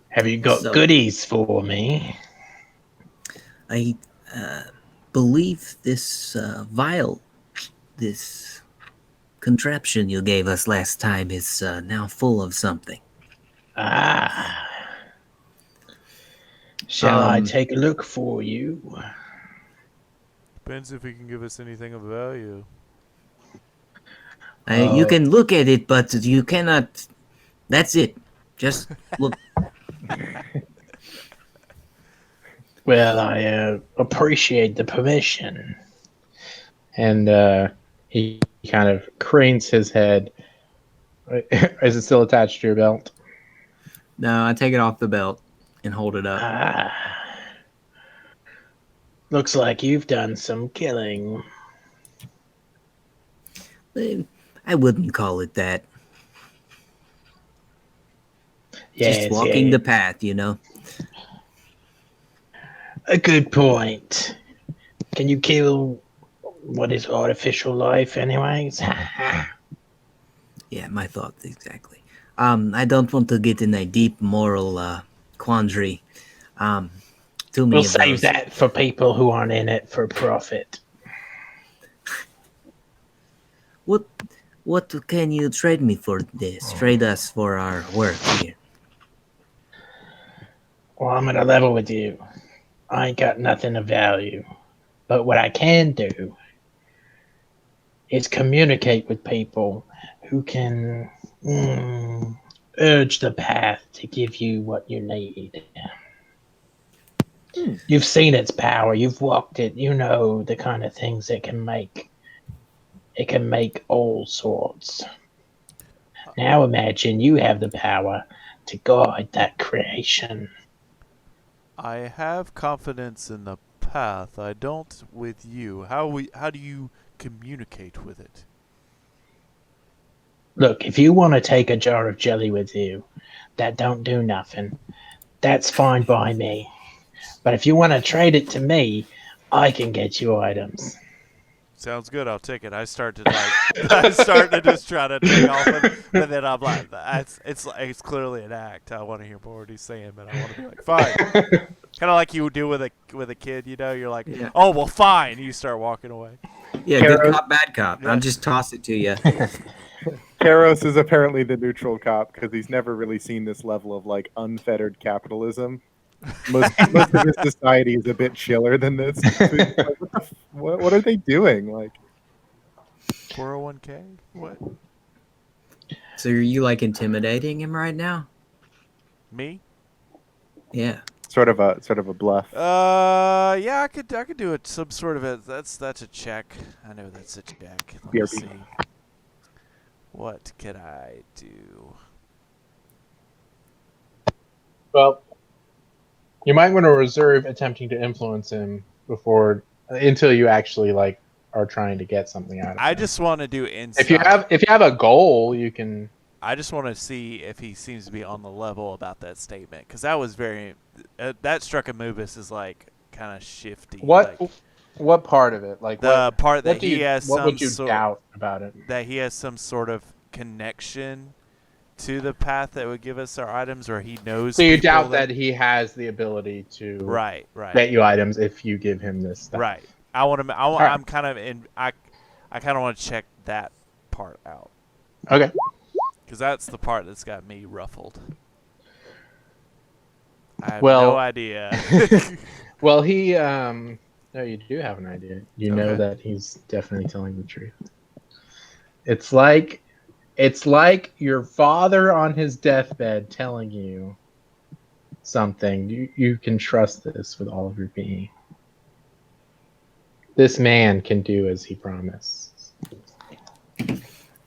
Have you got goodies for me?
I believe this vial, this contraption you gave us last time is now full of something.
Ah. Shall I take a look for you?
Depends if he can give us anything of value.
You can look at it, but you cannot. That's it. Just look.
Well, I appreciate the permission. And he kind of cranes his head. Is it still attached to your belt?
No, I take it off the belt and hold it up.
Ah. Looks like you've done some killing.
I wouldn't call it that.
Yes,
just walking
yes.
the path, you know.
A good point. Can you kill what is artificial life anyways?
Yeah, my thoughts exactly. I don't want to get in a deep moral quandary. Too many
We'll
of
save
those.
that for people who aren't in it for profit.
What can you trade me for this? Trade us for our work here.
Well, I'm gonna level with you. I ain't got nothing of value. But what I can do is communicate with people who can urge the path to give you what you need. You've seen its power. You've walked it. You know the kind of things it can make. It can make all sorts. Now imagine you have the power to guide that creation.
I have confidence in the path. I don't with you. How do you communicate with it?
Look, if you want to take a jar of jelly with you, that don't do nothing. That's fine by me. But if you want to trade it to me, I can get you items.
Sounds good. I'll take it. I start to just try to take off, but then I'm like, it's clearly an act. I want to hear more what he's saying, but I want to be like, fine. Kind of like you would do with a kid, you know. You're like, oh well, fine. You start walking away.
Yeah, good cop, bad cop. Yeah. I'll just toss it to you.
Karos is apparently the neutral cop because he's never really seen this level of like unfettered capitalism. Most of his society is a bit chiller than this. What are they doing? Like
401k? What?
So are you like intimidating him right now?
Me?
Yeah.
Sort of a bluff.
Yeah, I could do it. Some sort of a that's a check. I know that's a check. Let me see. What could I do?
Well, you might want to reserve attempting to influence him until you actually like are trying to get something out of him.
I just want to do insight.
If you have a goal, you can.
I just want to see if he seems to be on the level about that statement, because that was very that struck a Mubis as like kind of shifty.
What part of it? Like
the part that he has
what
some
would you
sort
doubt about it?
That he has some sort of connection to the path that would give us our items, or he knows.
So you doubt that he has the ability to
right
get you items if you give him this stuff.
Right. I'm kind of in. I kind of want to check that part out.
Okay.
Because that's the part that's got me ruffled. I have no idea.
Well, no, you do have an idea. You know that he's definitely telling the truth. It's like your father on his deathbed telling you something. You can trust this with all of your being. This man can do as he promised.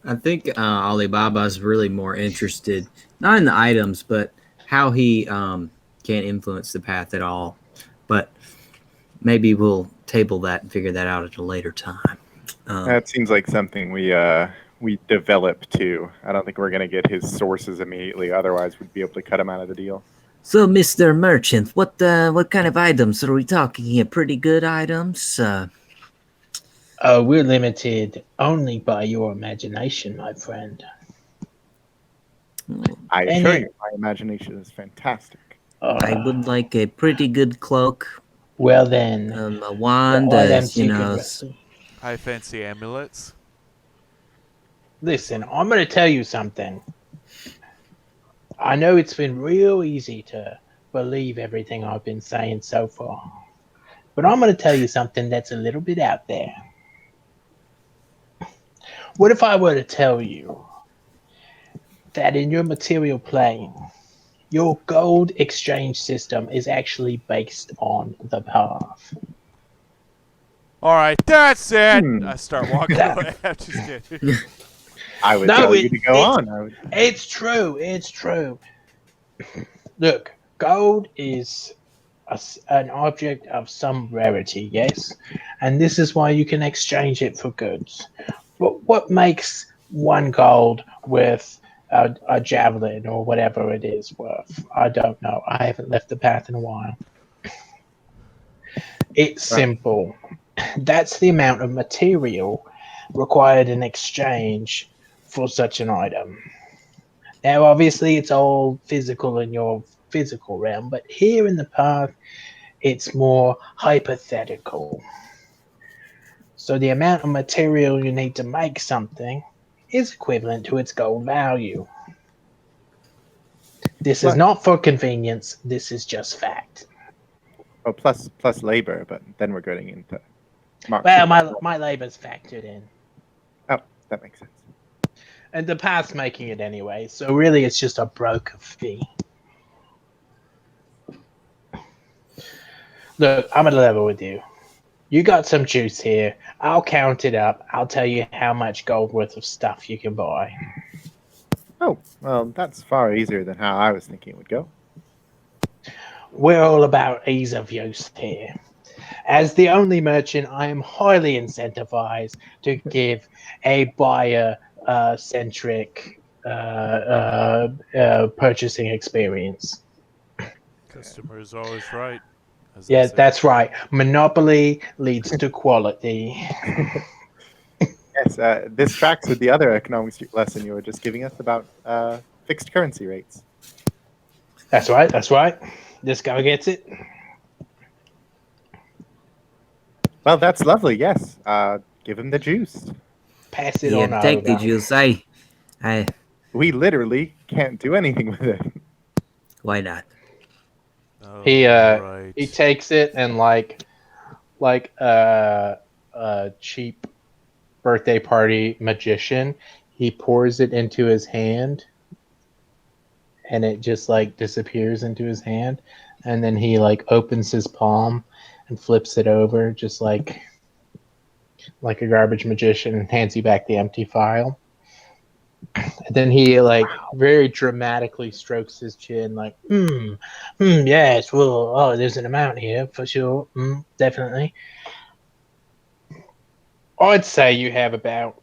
I think Alibaba's really more interested, not in the items, but how he can influence the path at all. But maybe we'll table that and figure that out at a later time.
That seems like something we develop too. I don't think we're gonna get his sources immediately. Otherwise, we'd be able to cut him out of the deal.
So, Mr. Merchant, what kind of items are we talking here? Pretty good items?
We're limited only by your imagination, my friend.
I assure you, my imagination is fantastic.
I would like a pretty good cloak.
Well then,
A wand,
the items
you
you
know.
can wrestle.
I fancy amulets.
Listen, I'm going to tell you something. I know it's been real easy to believe everything I've been saying so far, but I'm going to tell you something that's a little bit out there. What if I were to tell you that in your material plane, your gold exchange system is actually based on the path?
All right, that's it. I start walking away. I'm just kidding.
I would tell you to go on.
It's true. It's true. Look, gold is an object of some rarity, yes? And this is why you can exchange it for goods. But what makes one gold worth a javelin or whatever it is worth? I don't know. I haven't left the path in a while. It's simple. That's the amount of material required in exchange for such an item. Now, obviously, it's all physical in your physical realm, but here in the path, it's more hypothetical. So the amount of material you need to make something is equivalent to its gold value. This is not for convenience. This is just fact.
Oh, plus labor, but then we're getting into
my labor's factored in.
Oh, that makes sense.
And the path's making it anyway, so really it's just a broker fee. Look, I'm at a level with you. You got some juice here. I'll count it up. I'll tell you how much gold worth of stuff you can buy.
Oh, well, that's far easier than how I was thinking it would go.
We're all about ease of use here. As the only merchant, I am highly incentivized to give a buyer-centric purchasing experience.
Customer is always right.
Yeah, that's right. Monopoly leads to quality.
Yes, this tracks with the other economics lesson you were just giving us about fixed currency rates.
That's right. That's right. This guy gets it.
Well, that's lovely. Yes, give him the juice.
Pass it on
take
over.
the juice.
We literally can't do anything with it.
Why not?
Oh,
He takes it and like a cheap birthday party magician, he pours it into his hand, and it just like disappears into his hand, and then he like opens his palm and flips it over just like a garbage magician and hands you back the empty file. And then he like very dramatically strokes his chin like, yes, well, there's an amount here for sure. Definitely. I'd say you have about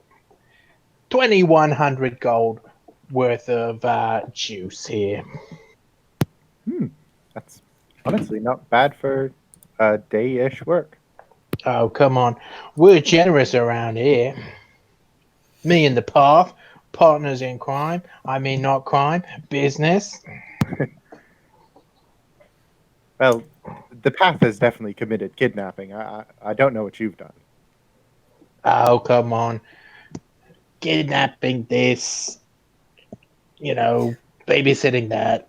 2,100 gold worth of juice here.
That's honestly not bad for a day-ish work.
Oh, come on. We're generous around here. Me and the path, partners in crime. I mean, not crime, business.
Well, the path has definitely committed kidnapping. I don't know what you've done.
Oh, come on. Kidnapping this, babysitting that.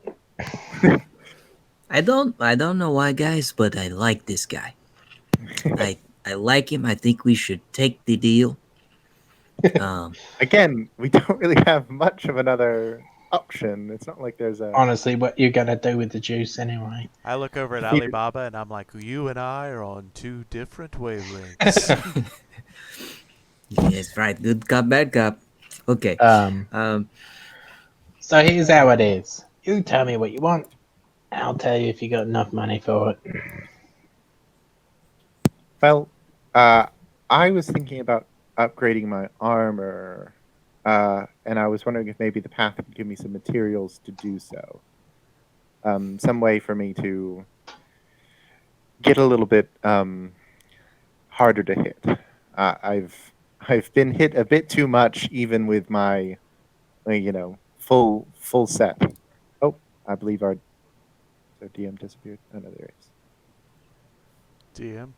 I don't know why, guys, but I like this guy. I like him. I think we should take the deal.
Again, we don't really have much of another option. It's not like there's a...
Honestly, what you're going to do with the juice anyway?
I look over at Alibaba and I'm like, you and I are on two different wavelengths.
Yes, right. Good cop, bad cop. Okay.
So here's how it is. You tell me what you want. I'll tell you if you got enough money for it.
Well, I was thinking about upgrading my armor, and I was wondering if maybe the path could give me some materials to do so. Some way for me to get a little bit harder to hit. I've been hit a bit too much, even with my full set. Oh, I believe our DM disappeared. Oh no, there is.
DM.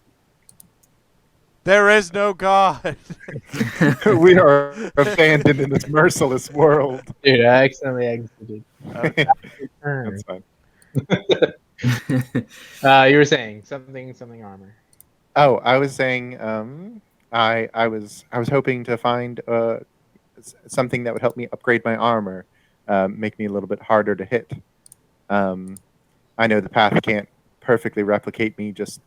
There is no God.
We are abandoned in this merciless world.
Dude, I accidentally exited.
Okay.
That's fine.
You were saying something armor.
Oh, I was saying, I was hoping to find something that would help me upgrade my armor, make me a little bit harder to hit. I know the path can't perfectly replicate me just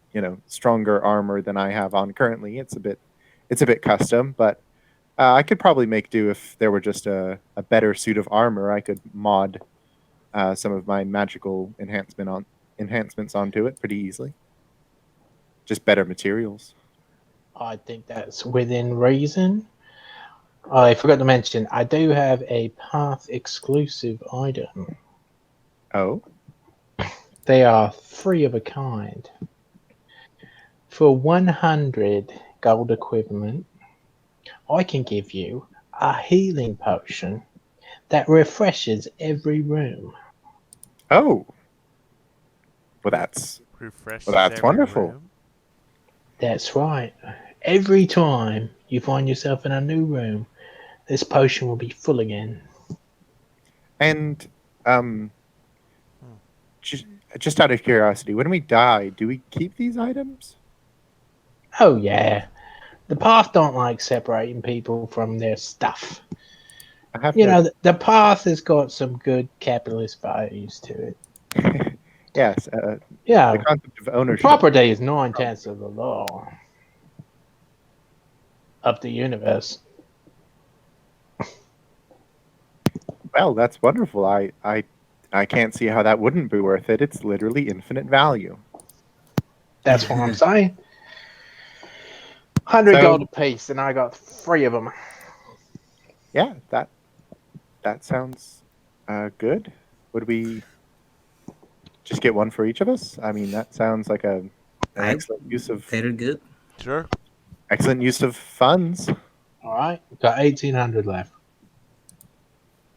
stronger armor than I have on currently. It's a bit custom, but I could probably make do if there were just a better suit of armor. I could mod some of my magical enhancements onto it pretty easily. Just better materials.
I think that's within reason. I forgot to mention, I do have a path exclusive item.
Oh,
They are free of a kind. For 100 gold equivalent, I can give you a healing potion that refreshes every room.
oh. Well, that's wonderful.
Room.
That's right. Every time you find yourself in a new room, this potion will be full again.
And just out of curiosity, when we die, do we keep these items?
Oh yeah. The path don't like separating people from their stuff. The path has got some good capitalist values to it.
Yes.
Yeah.
The concept of ownership.
Property is 9/10 of the law of the universe.
Well, that's wonderful. I can't see how that wouldn't be worth it. It's literally infinite value.
That's what I'm saying. 100 gold apiece, and I got 3 of them.
Yeah, that sounds good. Would we just get one for each of us? I mean, that sounds like an excellent use of.
Very good.
Sure.
Excellent use of funds.
All right, got 1,800 left.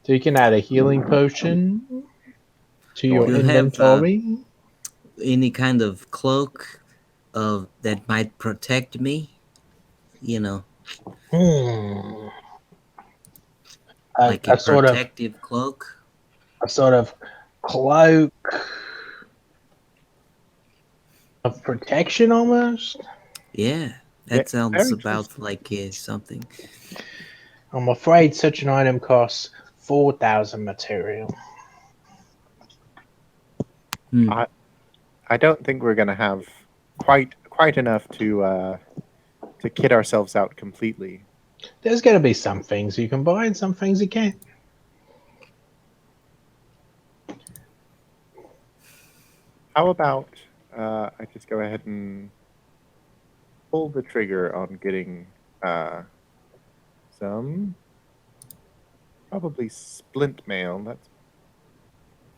So you can add a healing potion to your inventory.
Have, any kind of cloak that might protect me? Like a protective cloak?
A sort of cloak of protection almost?
Yeah, that sounds about like something.
I'm afraid such an item costs 4,000 material.
I don't think we're going to have quite enough to kit ourselves out completely.
There's going to be some things you can buy and some things you can't.
How about I just go ahead and pull the trigger on getting some probably splint mail. That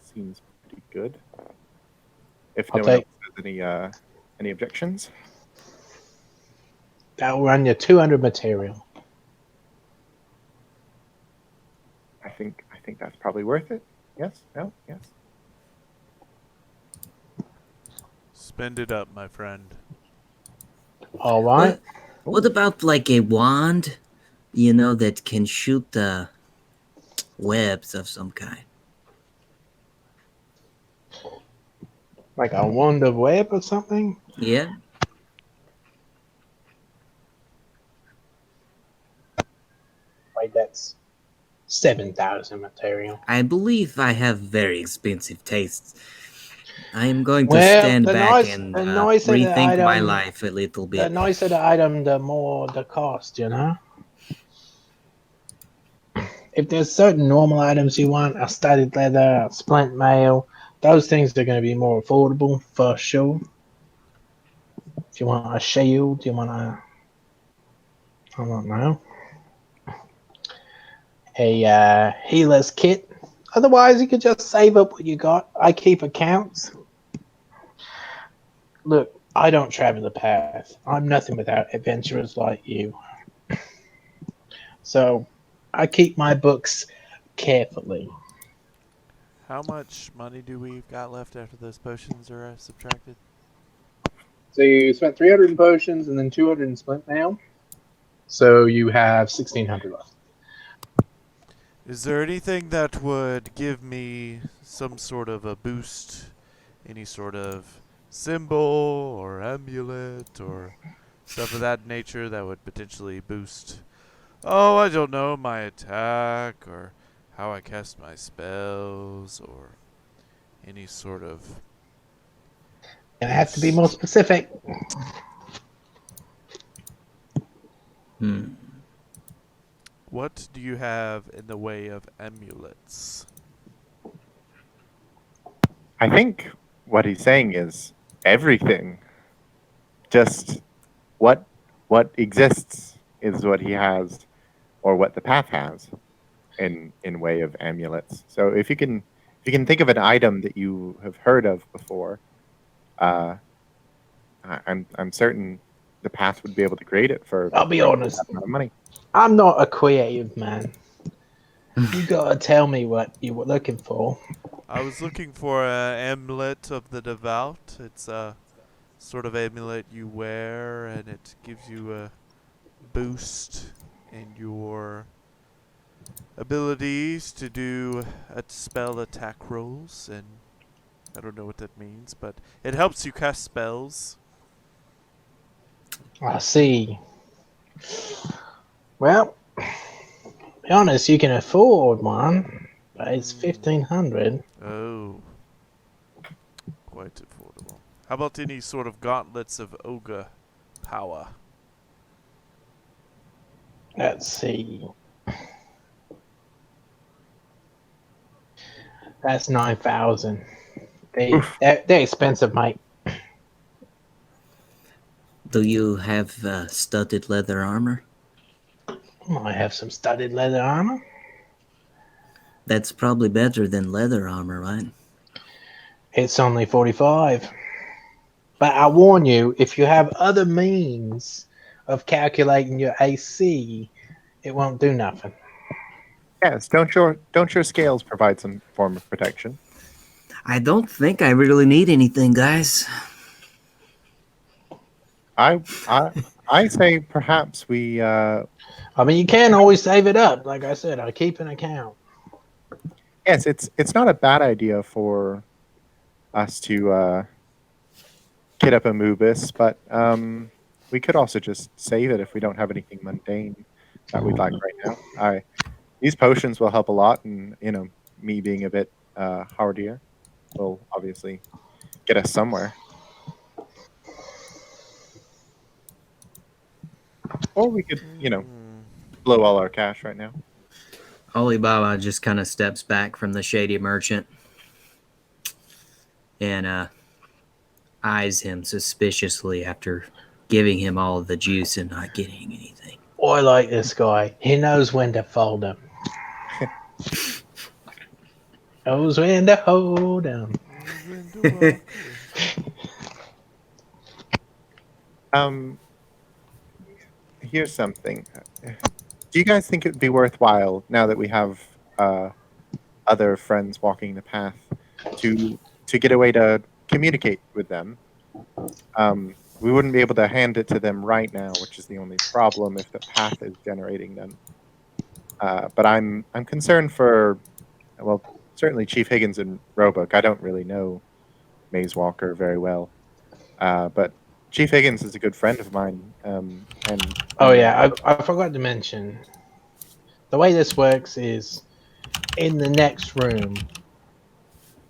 seems pretty good. If no one else has any objections.
That'll run you 200 material.
I think that's probably worth it. Yes? No? Yes?
Spend it up, my friend.
All right.
What about like a wand, that can shoot webs of some kind?
Like a wand of web or something?
Yeah.
Wait, that's 7,000 material.
I believe I have very expensive tastes. I am going to stand back and rethink my life a little bit.
The nicer the item, the more the cost, If there's certain normal items you want, a studded leather, a splint mail, those things are going to be more affordable for sure. Do you want a shield? Do you want a... I don't know. A healer's kit? Otherwise, you could just save up what you got. I keep accounts. Look, I don't travel the path. I'm nothing without adventurers like you. So, I keep my books carefully.
How much money do we got left after those potions are subtracted?
So you spent 300 in potions and then 200 in splint mail. So you have 1,600 left.
Is there anything that would give me some sort of a boost? Any sort of symbol or amulet or stuff of that nature that would potentially boost, oh, I don't know, my attack or how I cast my spells or any sort of...
Gonna have to be more specific.
What do you have in the way of amulets?
I think what he's saying is everything. Just what exists is what he has, or what the path has, in way of amulets. So if you can think of an item that you have heard of before, I'm certain the path would be able to create it for.
I'll be honest.
That amount of money.
I'm not a creative man. You gotta tell me what you were looking for.
I was looking for an amulet of the devout. It's a sort of amulet you wear, and it gives you a boost in your abilities to do spell attack rolls, and I don't know what that means, but it helps you cast spells.
I see. Well, be honest, you can afford one, but it's 1,500.
Oh, quite affordable. How about any sort of gauntlets of ogre power?
Let's see. That's 9,000. They're expensive, mate.
Do you have studded leather armor?
I have some studded leather armor.
That's probably better than leather armor, right?
It's only 45. But I warn you, if you have other means of calculating your AC, it won't do nothing.
Yes, don't your scales provide some form of protection?
I don't think I really need anything, guys.
I say perhaps we.
I mean, you can always save it up. Like I said, I keep an account.
Yes, it's not a bad idea for us to kit up a Mubis, but we could also just save it if we don't have anything mundane that we'd like right now. These potions will help a lot, and me being a bit hardier will obviously get us somewhere. Or we could, blow all our cash right now.
Alibaba just kind of steps back from the shady merchant and eyes him suspiciously after giving him all of the juice and not getting anything.
I like this guy. He knows when to fold him. Knows when to hold him.
Here's something. Do you guys think it would be worthwhile, now that we have other friends walking the path, to get a way to communicate with them? We wouldn't be able to hand it to them right now, which is the only problem if the path is generating them. But I'm concerned for, well, certainly Chief Higgins and Roebuck. I don't really know Maze Walker very well, but Chief Higgins is a good friend of mine.
Oh yeah, I forgot to mention. The way this works is, in the next room,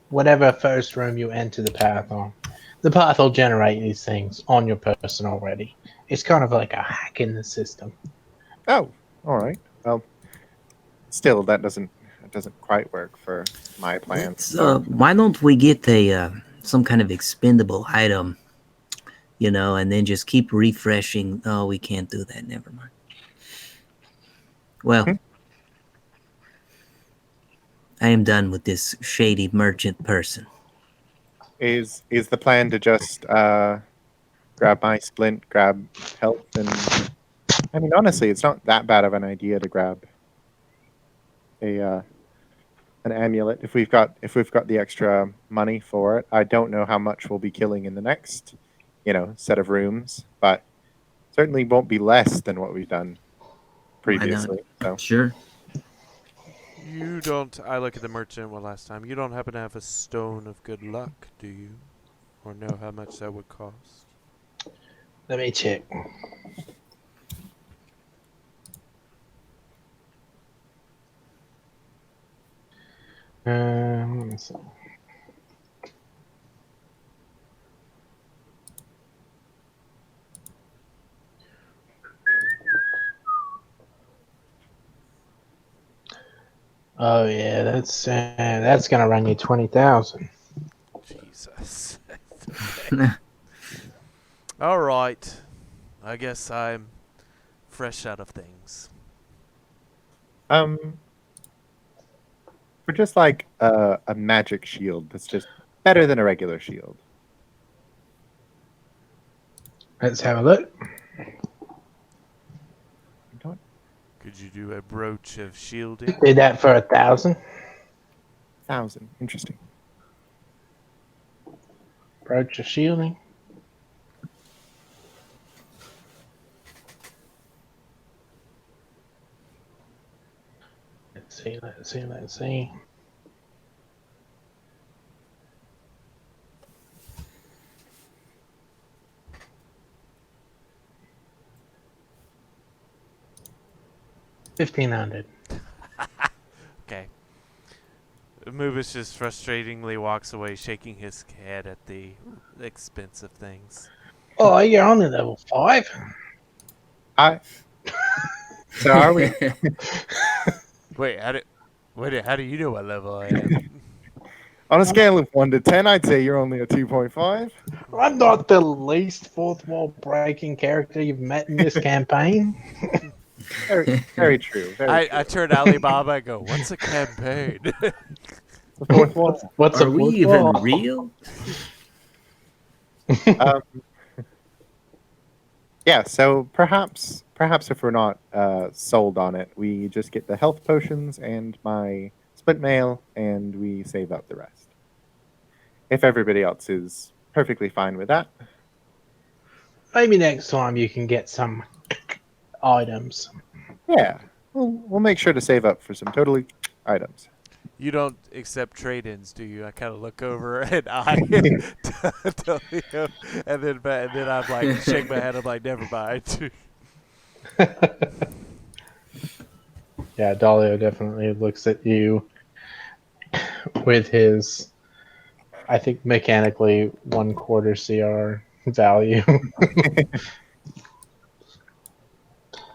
whatever first room you enter the path on, the path will generate these things on your person already. It's kind of like a hack in the system.
Oh, all right. Well, still, that doesn't quite work for my plans.
Why don't we get some kind of expendable item? and then just keep refreshing. Oh, we can't do that. Never mind. Well, I am done with this shady merchant person.
Is the plan to just grab my splint, grab health, and I mean honestly, it's not that bad of an idea to grab a an amulet if we've got the extra money for it. I don't know how much we'll be killing in the next, set of rooms, but certainly won't be less than what we've done previously. So
Sure.
You don't. I look at the merchant one last time. You don't happen to have a stone of good luck, do you? Or know how much that would cost?
Let me check. Let's see. Oh yeah, that's gonna run you 20,000.
Jesus. All right. I guess I'm fresh out of things.
for just like a magic shield that's just better than a regular shield.
Let's have a look.
Could you do a brooch of shielding?
Did that for 1,000.
1,000. Interesting.
Brooch of shielding. Let's see. $1,500.
Okay. Moobus just frustratingly walks away, shaking his head at the expense of things.
Oh, you're only level 5.
So are we?
Wait, how do you know what level I am?
On a scale of 1 to 10, I'd say you're only a 2.5.
I'm not the least fourth wall breaking character you've met in this campaign.
Very, very true.
I turn Alibaba and go, "What's a campaign?"
The fourth wall.
What's
Are
a
we
fourth
even
wall?
real?
Yeah, so perhaps if we're not sold on it, we just get the health potions and my split mail, and we save up the rest. If everybody else is perfectly fine with that.
Maybe next time you can get some items.
Yeah, we'll make sure to save up for some totally items.
You don't accept trade-ins, do you? I kind of look over and I tell you, and then I'm like, shake my head. I'm like, never mind.
Yeah, Dalio definitely looks at you with his, I think, mechanically 1/4 CR value.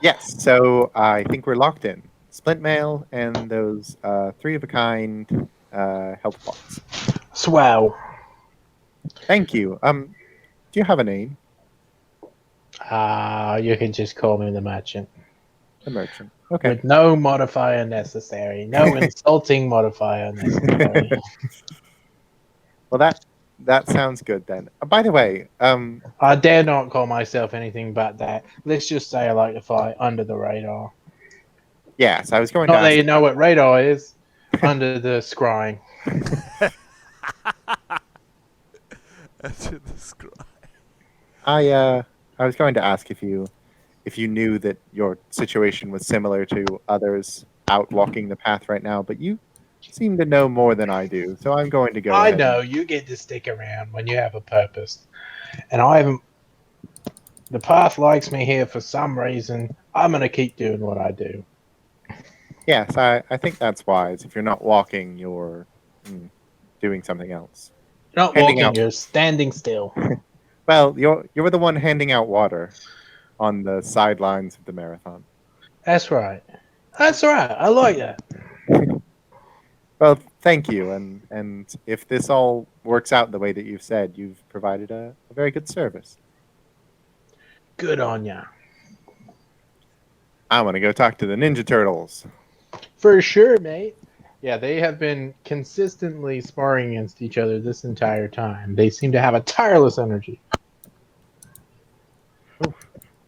Yes, so I think we're locked in. Splint mail and those 3 of a kind health pots.
Swell.
Thank you. Do you have a name?
You can just call me the merchant.
The merchant. Okay.
With no modifier necessary. No insulting modifier necessary.
Well, that sounds good then. By the way,
I dare not call myself anything but that. Let's just say I like to fight under the radar.
yes, I was going
Not
to
that
ask.
you know what radar is. Under the scrying.
After the scroll.
I was going to ask if you knew that your situation was similar to others out walking the path right now, but you seem to know more than I do, so I'm going to go
I
ahead.
know you get to stick around when you have a purpose, and I haven't. The path likes me here for some reason. I'm gonna keep doing what I do.
Yes, I think that's wise. If you're not walking, you're doing something else.
You're not
Handing
walking.
out-
You're standing still.
Well, you're the one handing out water on the sidelines of the marathon.
That's right. That's right. I like that.
Well, thank you, and if this all works out the way that you've said, you've provided a very good service.
Good on ya.
I want to go talk to the Ninja Turtles.
For sure, mate. Yeah, they have been consistently sparring against each other this entire time. They seem to have a tireless energy.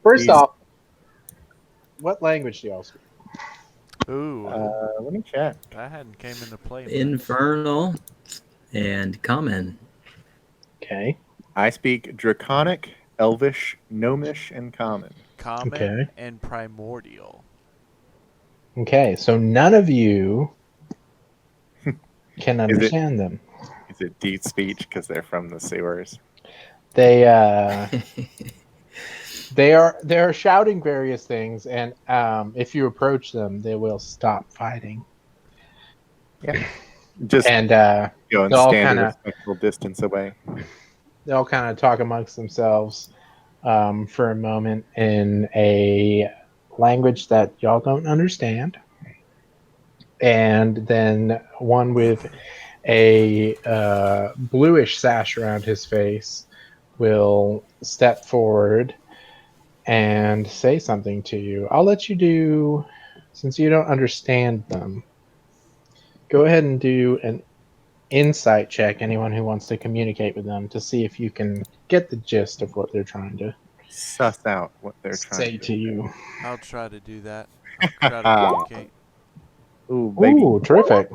First
Jeez.
off, what language do y'all speak?
Ooh,
Let me check.
that hadn't came into play much.
Infernal and Common.
Okay.
I speak Draconic, Elvish, Gnomish, and Common.
Common
Okay.
and primordial.
Okay, so none of you can understand them.
Is it deep speech because they're from the sewers?
They they're shouting various things, and if you approach them, they will stop fighting.
Yeah. Just
And
go and
they'll all
stand a
kinda-
respectful distance away.
they'll kind of talk amongst themselves for a moment in a language that y'all don't understand. And then one with a bluish sash around his face will step forward and say something to you. I'll let you do, since you don't understand them, go ahead and do an insight check, anyone who wants to communicate with them, to see if you can get the gist of what they're trying to
Suss out what they're
say
trying
to you.
I'll try to do that. I'll try to communicate.
Ooh, baby.
Ooh, terrific.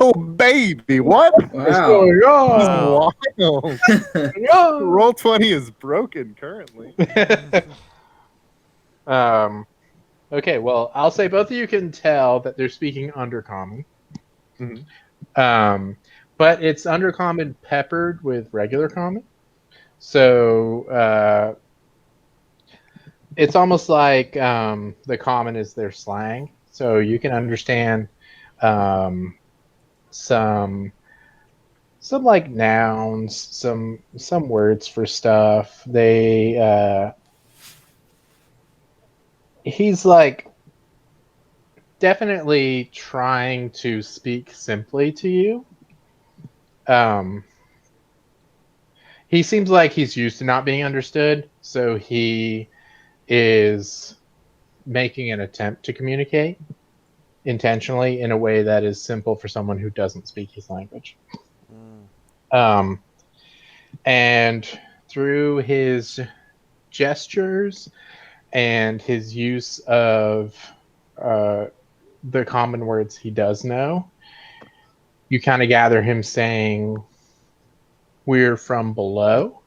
Oh, baby. What?
What's
Wow.
going on?
Wow.
Wild. Roll 20 is broken currently.
Okay, well, I'll say both of you can tell that they're speaking Undercommon.
Mhm.
But it's Undercommon peppered with regular common. So it's almost like the common is their slang. So you can understand some like nouns, some words for stuff. He's like definitely trying to speak simply to you. He seems like he's used to not being understood, so he is making an attempt to communicate intentionally in a way that is simple for someone who doesn't speak his language. And through his gestures and his use of the common words he does know, you kind of gather him saying, "We're from below."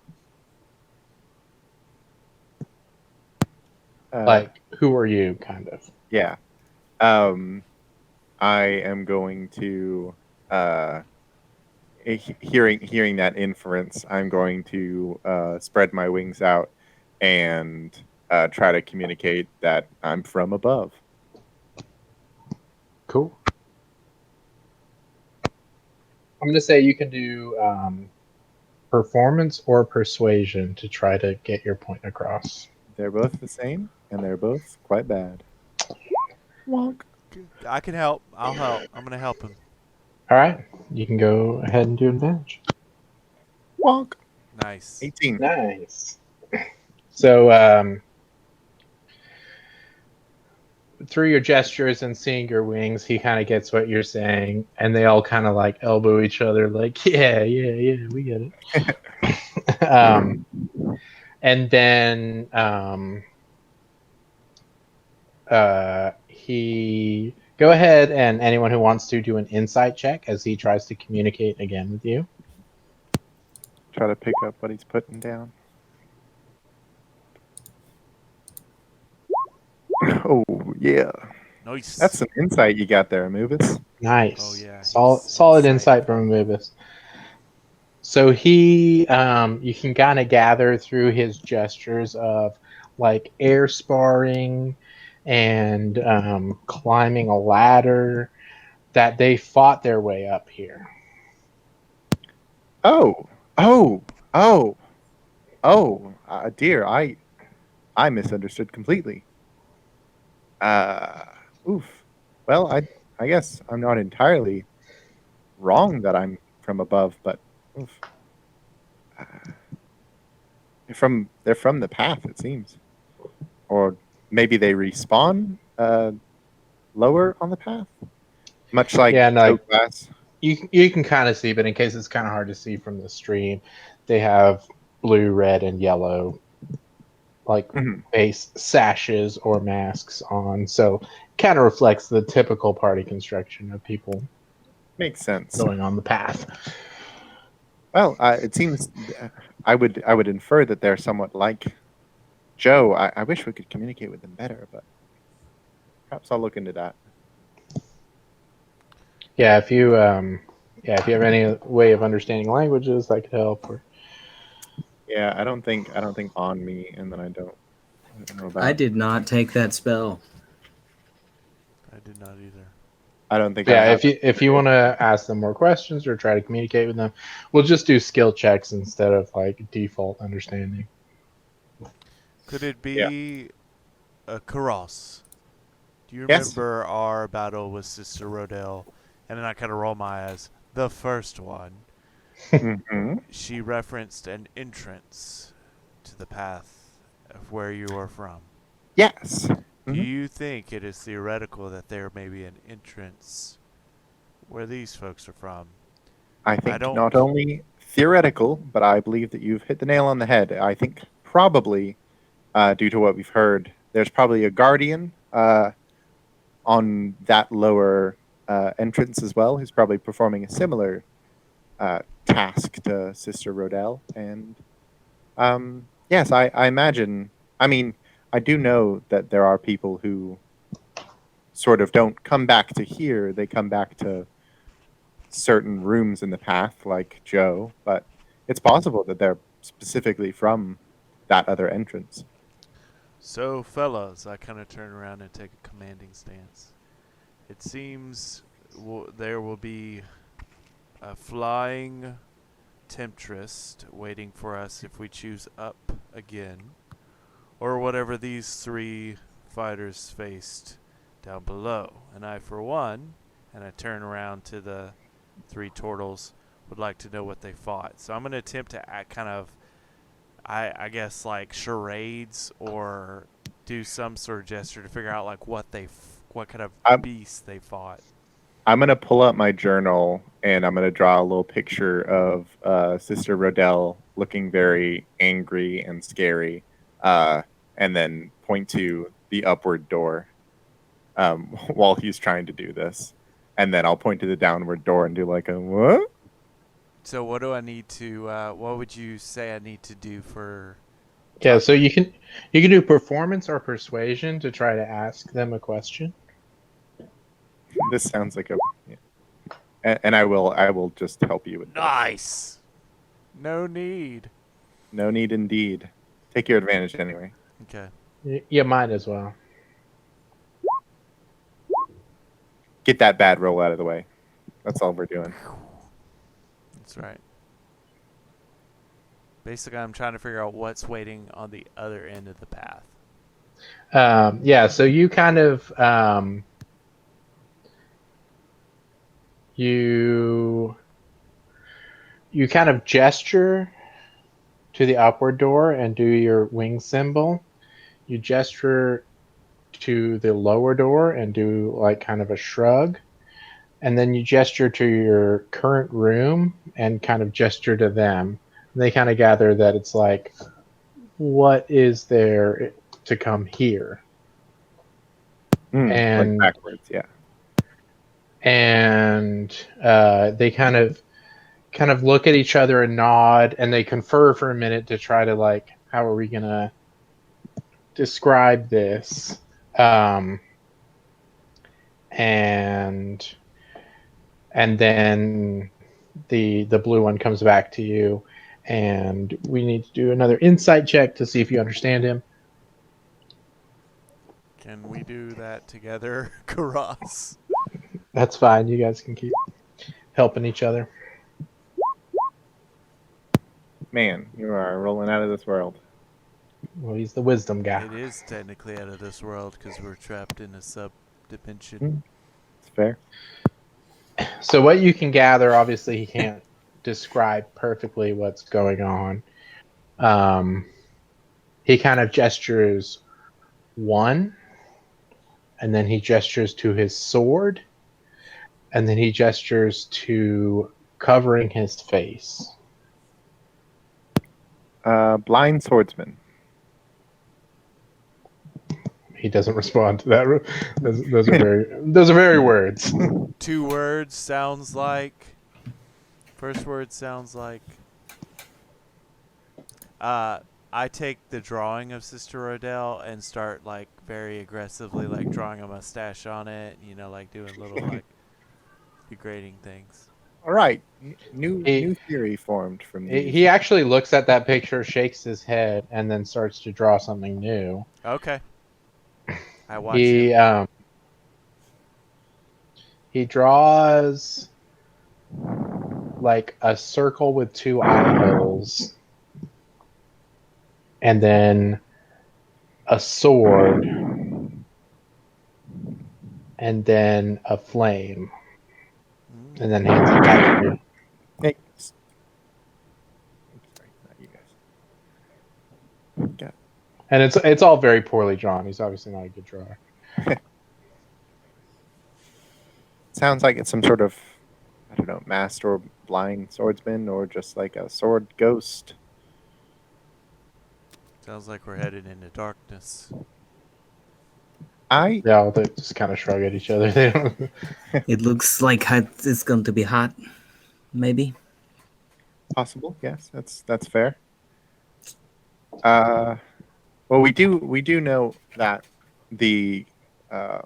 Like, who are you, kind of?
Yeah. I am going to hearing that inference, I'm going to spread my wings out and try to communicate that I'm from above.
Cool. I'm going to say you can do performance or persuasion to try to get your point across.
They're both the same, and they're both quite bad. Wonk.
I can help. I'll help. I'm gonna help him.
All right, you can go ahead and do advantage.
Wonk.
Nice.
18.
Nice. So through your gestures and seeing your wings, he kind of gets what you're saying, and they all kind of like elbow each other, like, yeah, we get it. And then he go ahead, and anyone who wants to do an insight check as he tries to communicate again with you.
Try to pick up what he's putting down. Oh, yeah.
Nice.
That's some insight you got there, Amoebus.
Nice.
Oh, yeah,
Solid
he's
insight from Amoebus. So he, you can kind of gather through his gestures of like air sparring and climbing a ladder that they fought their way up here.
Dear, I misunderstood completely. Oof. Well, I guess I'm not entirely wrong that I'm from above, but oof. They're from the path, it seems. or maybe they respawn lower on the path, much like
glass. You can kind of see, but in case it's kind of hard to see from the stream, they have blue, red, and yellow base sashes or masks on, so kind of reflects the typical party construction of people.
Makes sense.
Going on the path.
Well, it seems I would infer that they're somewhat like Joe. I wish we could communicate with them better, but perhaps I'll look into that.
Yeah, if you have any way of understanding languages, that could help. Or...
Yeah, I don't think on me, and then I don't know about.
I did not take that spell.
I did not either.
I don't think.
Yeah, if you want to ask them more questions or try to communicate with them, we'll just do skill checks instead of like default understanding.
Could it be a Karos? Do you remember our battle with Sister Rodell? And then I kind of roll my eyes. The first one. She referenced an entrance to the path of where you are from.
Yes.
Do you think it is theoretical that there may be an entrance where these folks are from?
I think not only theoretical, but I believe that you've hit the nail on the head. I think probably, due to what we've heard, there's probably a guardian on that lower entrance as well, who's probably performing a similar task to Sister Rodell. And yes, I imagine, I mean, I do know that there are people who sort of don't come back to here, they come back to certain rooms in the path, like Joe, but it's possible that they're specifically from that other entrance.
So, fellas, I kind of turn around and take a commanding stance. It seems there will be a flying temptress waiting for us if we choose up again, or whatever these three fighters faced down below. And I, for one, and I turn around to the three turtles, would like to know what they fought. So I'm going to attempt to act kind of, I guess, like charades or do some sort of gesture to figure out like what kind of beast they fought.
I'm going to pull up my journal and I'm going to draw a little picture of Sister Rodell looking very angry and scary, and then point to the upward door while he's trying to do this. And then I'll point to the downward door and do like a what?
So what do I need to, what would you say I need to do for...
Yeah, so you can do performance or persuasion to try to ask them a question.
This sounds like a... Yeah. And I will just help you with
Nice! No need.
No need indeed. Take your advantage anyway.
Okay.
You might as well.
Get that bad roll out of the way. That's all we're doing.
That's right. Basically, I'm trying to figure out what's waiting on the other end of the path.
Yeah, so you kind of you kind of gesture to the upward door and do your wing symbol. You gesture to the lower door and do like kind of a shrug. And then you gesture to your current room and kind of gesture to them. They kind of gather that it's like, what is there to come here? And
like backwards, yeah.
And they kind of look at each other and nod, and they confer for a minute to try to like, how are we gonna describe this? And then the blue one comes back to you, and we need to do another insight check to see if you understand him.
Can we do that together, Karas?
That's fine. You guys can keep helping each other.
Man, you are rolling out of this world.
Well, he's the wisdom guy.
It is technically out of this world because we're trapped in a sub-dimension.
It's fair.
So what you can gather, obviously he can't describe perfectly what's going on. He kind of gestures 1, and then he gestures to his sword, and then he gestures to covering his face.
Blind swordsman.
He doesn't respond to that. Those are very words.
2 words sounds like. First word sounds like. I take the drawing of Sister Rodell and start like very aggressively like drawing a mustache on it. You know, like doing little like degrading things.
All right, new theory formed from these.
He actually looks at that picture, shakes his head, and then starts to draw something new.
Okay. I watch him.
He draws like a circle with 2 eye holes, and then a sword, and then a flame, and then hands it back to you.
Hey. Sorry, not you guys. Got
And it's all very poorly drawn. He's obviously not a good drawer.
Sounds like it's some sort of, I don't know, masked or blind swordsman, or just like a sword ghost.
Sounds like we're headed into darkness.
I
Yeah, they just kind of shrug at each other. They don't.
It looks like it's going to be hot. Maybe.
possible, yes, that's fair. Well, we do know that the oh,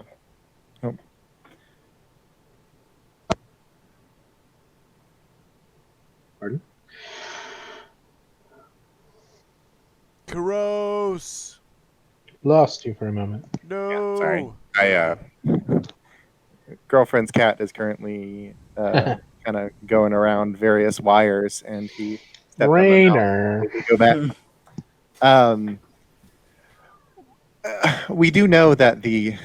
Pardon?
Gross.
Lost you for a moment.
No.
sorry. Girlfriend's cat is currently kind of going around various wires, and he stepped
Rainer.
on the mouse. Go back. We do know that the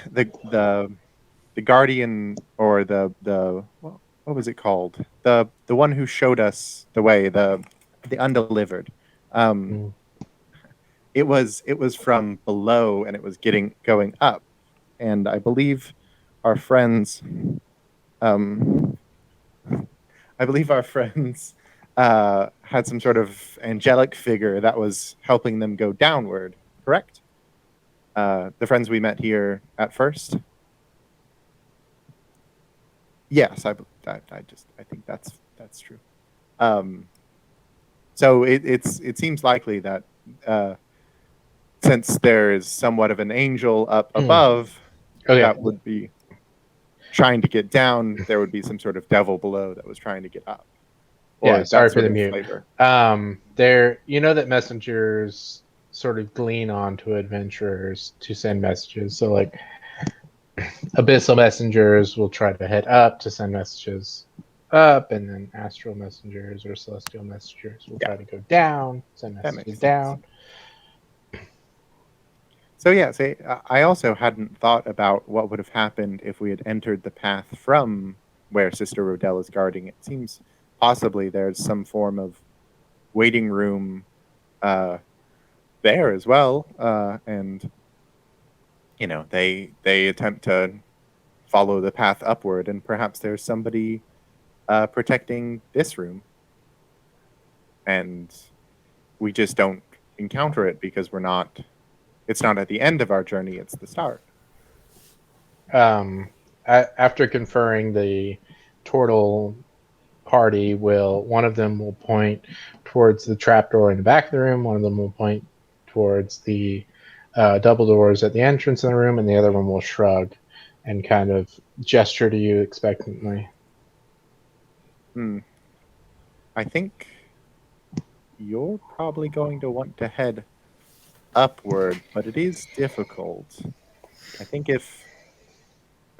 guardian, or the what was it called? The one who showed us the way, the undelivered. It was from below, and it was going up, and I believe our friends, had some sort of angelic figure that was helping them go downward. Correct? The friends we met here at first. Yes, I think that's true. So it seems likely that since there is somewhat of an angel up above that would be trying to get down, there would be some sort of devil below that was trying to get up.
Yeah, sorry for the mute. You know that messengers sort of glean onto adventurers to send messages. So like abyssal messengers will try to head up to send messages up, and then astral messengers or celestial messengers will try to go down, send messages down.
So yeah, I also hadn't thought about what would have happened if we had entered the path from where Sister Rodell is guarding. It seems possibly there's some form of waiting room there as well, and you know they attempt to follow the path upward, and perhaps there's somebody protecting this room, and we just don't encounter it because it's not at the end of our journey, it's the start.
After conferring, the turtle party one of them will point towards the trapdoor in the back of the room, one of them will point towards the double doors at the entrance of the room, and the other one will shrug and kind of gesture to you expectantly.
I think you're probably going to want to head upward, but it is difficult. I think if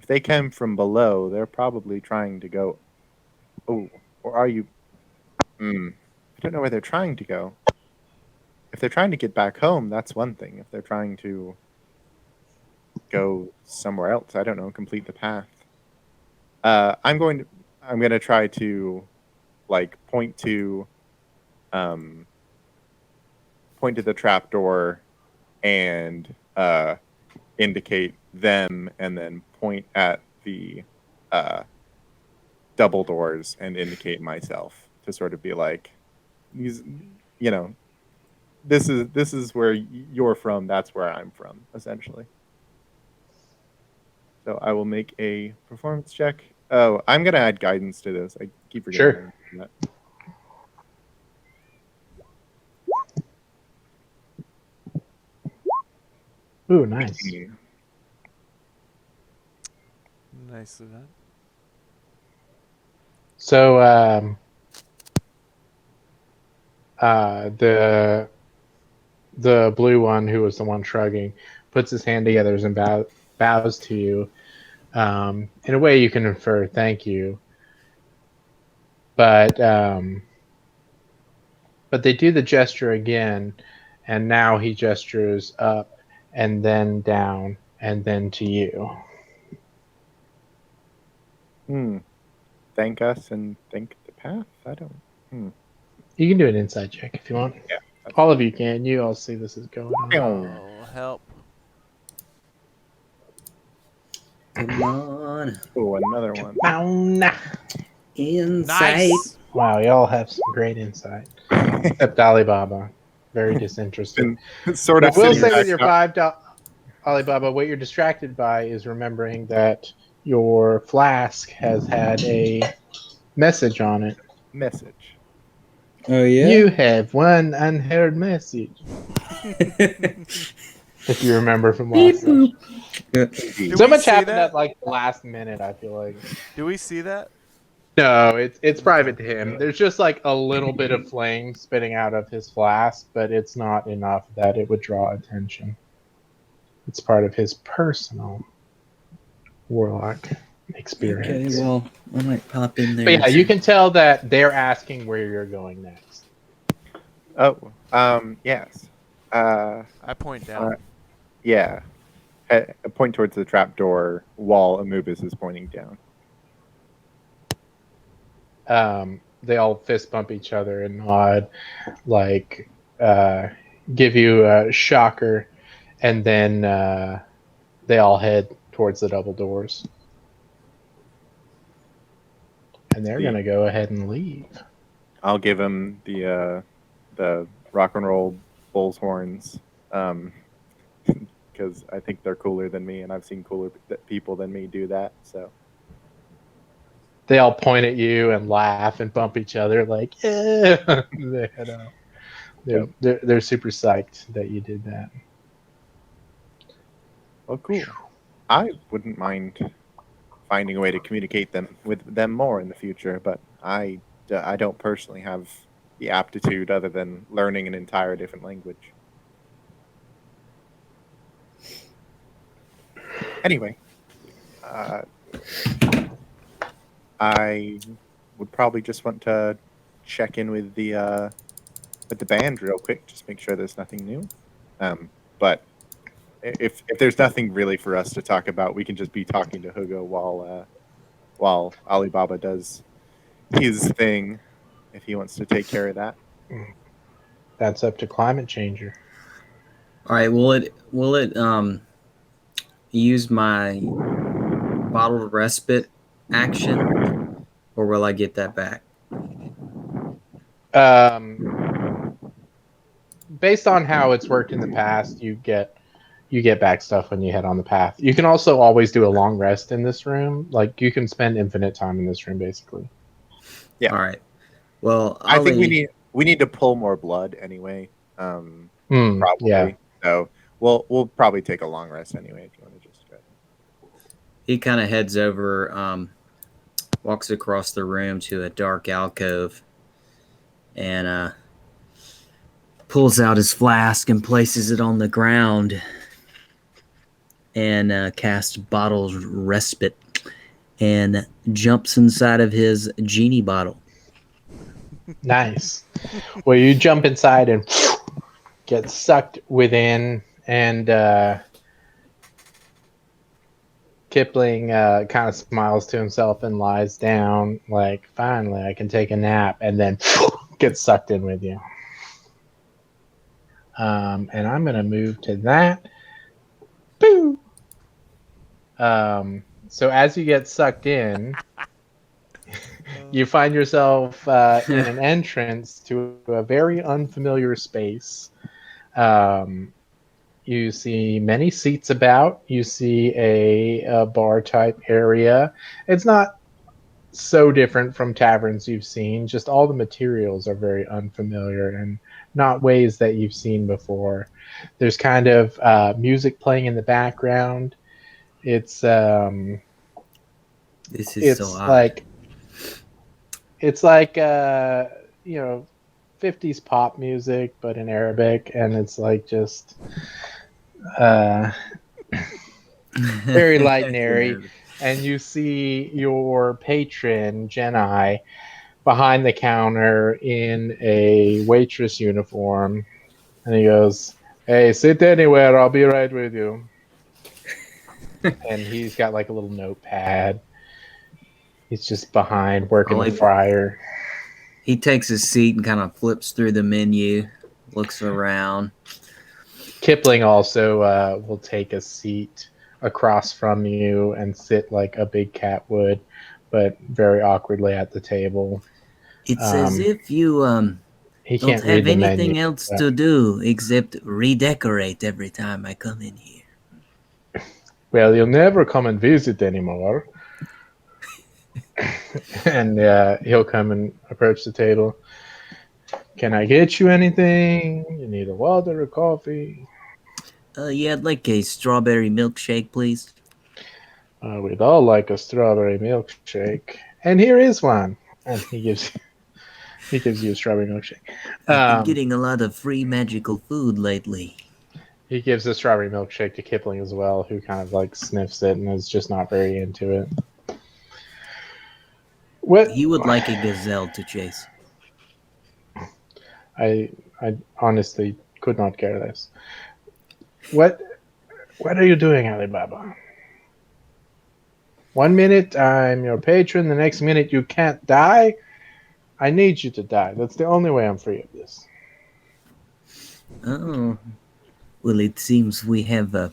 they came from below, they're probably trying to go. Oh, or are you? I don't know where they're trying to go. If they're trying to get back home, that's one thing. If they're trying to go somewhere else, I don't know, complete the path. I'm going to try to like point to the trapdoor and indicate them and then point at the double doors and indicate myself to sort of be like, these, this is where you're from. That's where I'm from, essentially. So I will make a performance check. Oh, I'm gonna add guidance to this. I keep forgetting.
Sure.
That.
Ooh, nice.
Nice of that.
So the blue one, who was the one shrugging, puts his hand together and bows to you. In a way, you can infer thank you, but they do the gesture again, and now he gestures up and then down and then to you.
Thank us and thank the path. I don't.
You can do an insight check if you want.
Yeah.
All of you can. You all see this is going on.
Oh, help.
Come on.
Oh, another one.
Insight.
Nice.
Wow, y'all have some great insight. Except Alibaba. Very disinterested.
Sort of.
I will say with your $5, Alibaba, what you're distracted by is remembering that your flask has had a message on it.
Message.
Oh, yeah?
You have one unheard message. If you remember from last session. So much happened at like the last minute, I feel like.
Do we see that?
No, it's private to him. There's just like a little bit of flame spitting out of his flask, but it's not enough that it would draw attention. It's part of his personal warlock experience.
Okay, well, I might pop in there.
But yeah, you can tell that they're asking where you're going next.
Oh, yes.
I point down.
Yeah. I point towards the trapdoor while Anubis is pointing down.
They all fist bump each other and nod, like give you a shocker, and then they all head towards the double doors. And they're going to go ahead and leave.
I'll give him the rock and roll bull's horns, because I think they're cooler than me, and I've seen cooler people than me do that. So
they all point at you and laugh and bump each other, like, yeah. They're super psyched that you did that.
Well, cool. I wouldn't mind finding a way to communicate with them more in the future, but I don't personally have the aptitude other than learning an entire different language. Anyway, I would probably just want to check in with the band real quick, just make sure there's nothing new. But if there's nothing really for us to talk about, we can just be talking to Hugo while Alibaba does his thing, if he wants to take care of that.
That's up to Climate Changer.
All right. Will it use my bottled respite action, or will I get that back?
Based on how it's worked in the past, you get back stuff when you head on the path. You can also always do a long rest in this room. Like, you can spend infinite time in this room, basically.
Yeah.
All right. Well,
I think we need to pull more blood anyway. Probably.
Yeah.
So we'll probably take a long rest anyway if you want to just.
He kind of heads over, walks across the room to a dark alcove, and pulls out his flask and places it on the ground, and casts bottled respite, and jumps inside of his genie bottle.
Nice. Well, you jump inside and get sucked within, and Kipling kind of smiles to himself and lies down, like, finally I can take a nap, and then gets sucked in with you. And I'm going to move to that. Boo! So as you get sucked in, you find yourself in an entrance to a very unfamiliar space. You see many seats about. You see a bar type area. It's not so different from taverns you've seen. Just all the materials are very unfamiliar and not ways that you've seen before. There's kind of music playing in the background. It's
This is so
it's
odd.
like it's like you know 50s pop music but in Arabic, and it's like just uh very light and airy. And you see your patron Jedi behind the counter in a waitress uniform, and he goes, "Hey, sit anywhere, I'll be right with you." And he's got like a little notepad. He's just behind working the fryer.
He takes his seat and kind of flips through the menu, looks around.
Kipling also will take a seat across from you and sit like a big cat would, but very awkwardly at the table.
It's as if you
He
don't
can't read
have
the menu.
anything else to do except redecorate every time I come in here.
Well, you'll never come and visit anymore. And he'll come and approach the table. Can I get you anything? You need a water or coffee?
Yeah, I'd like a strawberry milkshake, please.
We'd all like a strawberry milkshake, and here is one. And he gives you a strawberry milkshake.
I've been getting a lot of free magical food lately.
He gives a strawberry milkshake to Kipling as well, who kind of like sniffs it and is just not very into it. What
He would like a gazelle to chase.
I honestly could not care less. What are you doing, Alibaba? 1 minute I'm your patron, the next minute you can't die. I need you to die. That's the only way I'm free of this.
Oh, well, it seems we have a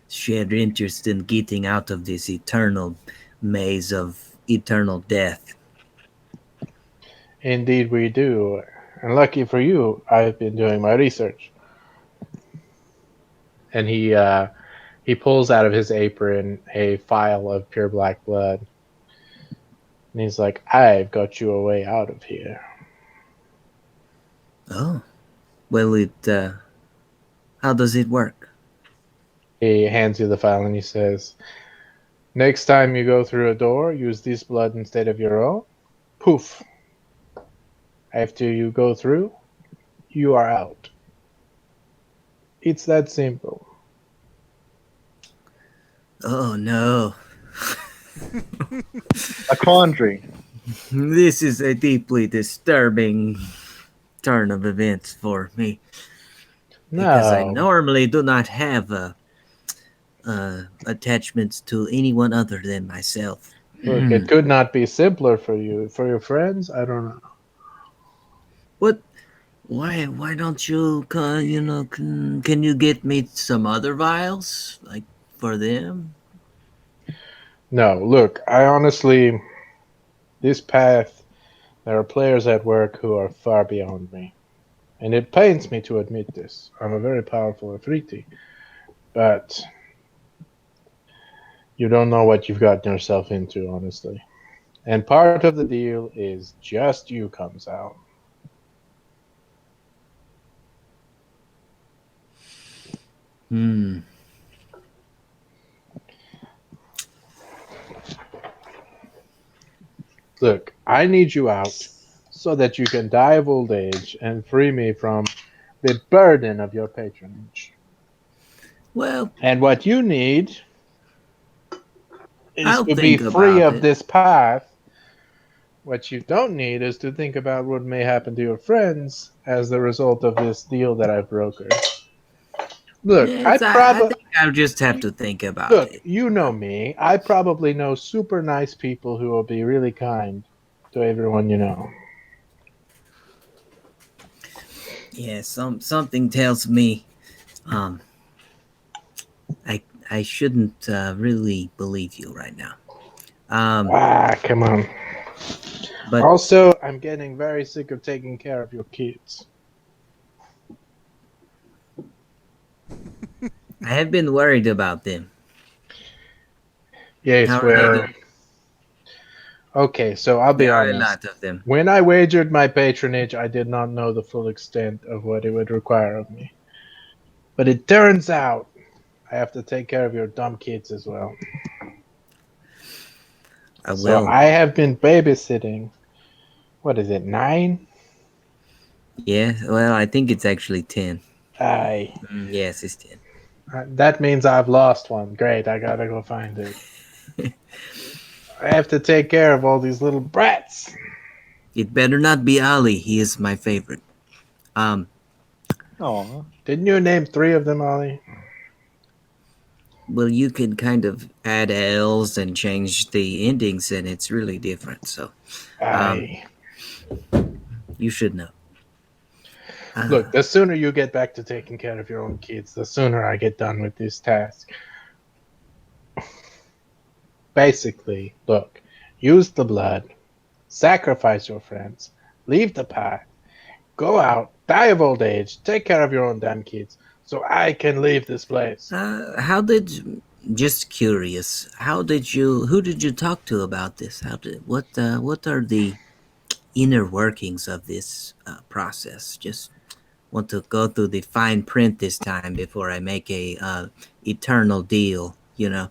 shared interest in getting out of this eternal maze of eternal death.
Indeed we do. And lucky for you, I've been doing my research. And he pulls out of his apron a vial of pure black blood. And he's like, I've got you a way out of here.
Oh, well, how does it work?
He hands you the vial and he says, next time you go through a door, use this blood instead of your own. Poof. After you go through, you are out. It's that simple.
Oh, no.
A quandary.
This is a deeply disturbing turn of events for me.
No.
Because I normally do not have attachments to anyone other than myself.
Look, it could not be simpler for you. For your friends, I don't know.
What? Why don't you, can you get me some other vials, like, for them?
No, look, I honestly, this path, there are players at work who are far beyond me. And it pains me to admit this. I'm a very powerful Afriti. But you don't know what you've gotten yourself into, honestly. And part of the deal is just you comes out. Look, I need you out so that you can die of old age and free me from the burden of your patronage.
Well,
and what you need is
I'll
to be
think
free
about
of
it.
this path. What you don't need is to think about what may happen to your friends as the result of this deal that I've brokered. Look,
Yes, I think I'll just have to think about
look,
it.
you know me. I probably know super nice people who will be really kind to everyone you know.
Yeah, something tells me I I shouldn't really believe you right now.
Come on.
But
Also, I'm getting very sick of taking care of your kids.
I have been worried about them.
Yes,
How are they
well,
doing?
okay, so I'll be
There are a
honest.
lot of them.
When I wagered my patronage, I did not know the full extent of what it would require of me. But it turns out I have to take care of your dumb kids as well. So
Well,
I have been babysitting. What is it, 9?
yeah. Well, I think it's actually 10.
I.
Yes, it's 10.
That means I've lost one. Great, I gotta go find it. I have to take care of all these little brats.
It better not be Ali. He is my favorite. Um,
Aw.
Didn't you name 3 of them, Ollie?
well, you can kind of add L's and change the endings, and it's really different. So, um,
I.
you should know.
Look, the sooner you get back to taking care of your own kids, the sooner I get done with this task. Basically, look, use the blood, sacrifice your friends, leave the path, go out, die of old age, take care of your own damn kids, so I can leave this place.
How did? Just curious. How did you? Who did you talk to about this? How did? What are the inner workings of this process? Just want to go through the fine print this time before I make a eternal deal. You know.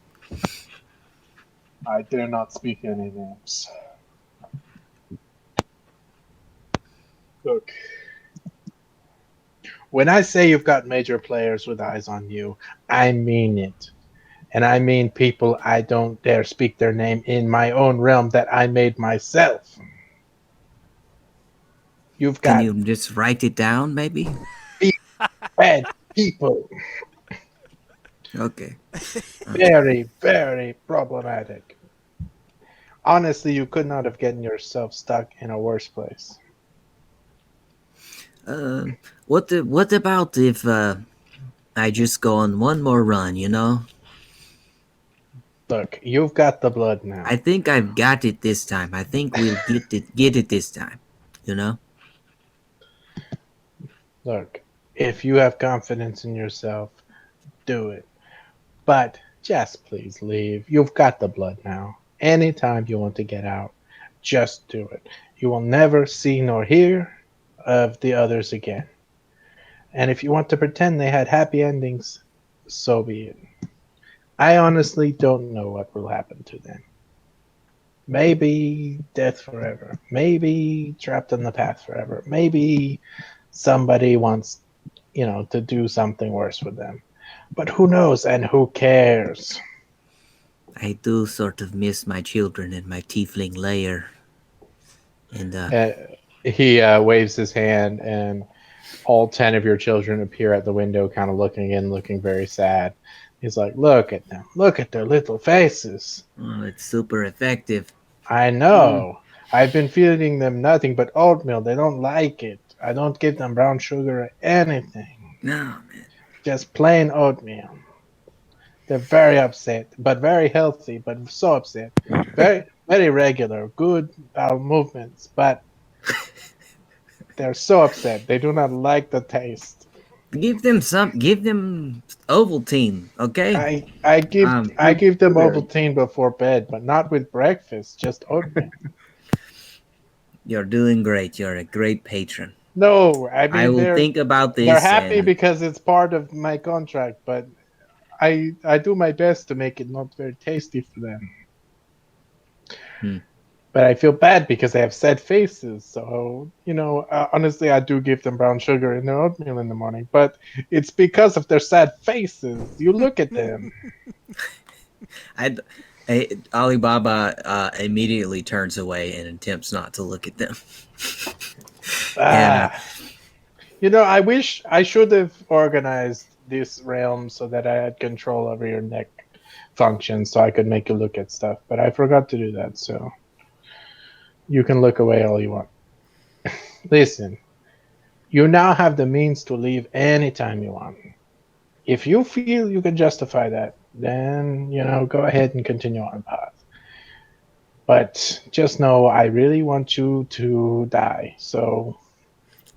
I dare not speak any names. Look, when I say you've got major players with eyes on you, I mean it. And I mean people I don't dare speak their name in my own realm that I made myself. You've
Can
got
you just write it down, maybe?
bad people.
Okay.
Very, very problematic. Honestly, you could not have gotten yourself stuck in a worse place.
Uh, what about if I just go on one more run? You know.
Look, you've got the blood now.
I think I've got it this time. I think we'll get it this time. You know.
Look, if you have confidence in yourself, do it. But just please leave. You've got the blood now. Anytime you want to get out, just do it. You will never see nor hear of the others again. And if you want to pretend they had happy endings, so be it. I honestly don't know what will happen to them. Maybe death forever. Maybe trapped in the past forever. Maybe somebody wants, to do something worse with them. But who knows and who cares?
I do sort of miss my children in my tiefling lair. And
He waves his hand, and all 10 of your children appear at the window, kind of looking in, looking very sad. He's like, look at them. Look at their little faces.
oh, it's super effective.
I know. I've been feeding them nothing but oatmeal. They don't like it. I don't give them brown sugar or anything.
No, man.
Just plain oatmeal. They're very upset, but very healthy, but so upset. Very, very regular, good bowel movements, but they're so upset. They do not like the taste.
Give them some. Give them Ovaltine, okay?
I give
Um,
I give them
There.
Ovaltine before bed, but not with breakfast. Just oatmeal.
You're doing great. You're a great patron.
No, I
I
mean
will think about
they're
this
happy
and
because it's part of my contract, but I do my best to make it not very tasty for them.
Hmm.
But I feel bad because they have sad faces. So, honestly, I do give them brown sugar in their oatmeal in the morning. But it's because of their sad faces. You look at them.
Alibaba immediately turns away and attempts not to look at them. and
Ah. I wish I should have organized this realm so that I had control over your neck function so I could make you look at stuff. But I forgot to do that. So you can look away all you want. Listen, you now have the means to leave anytime you want. If you feel you can justify that, then go ahead and continue on path. But just know I really want you to die. So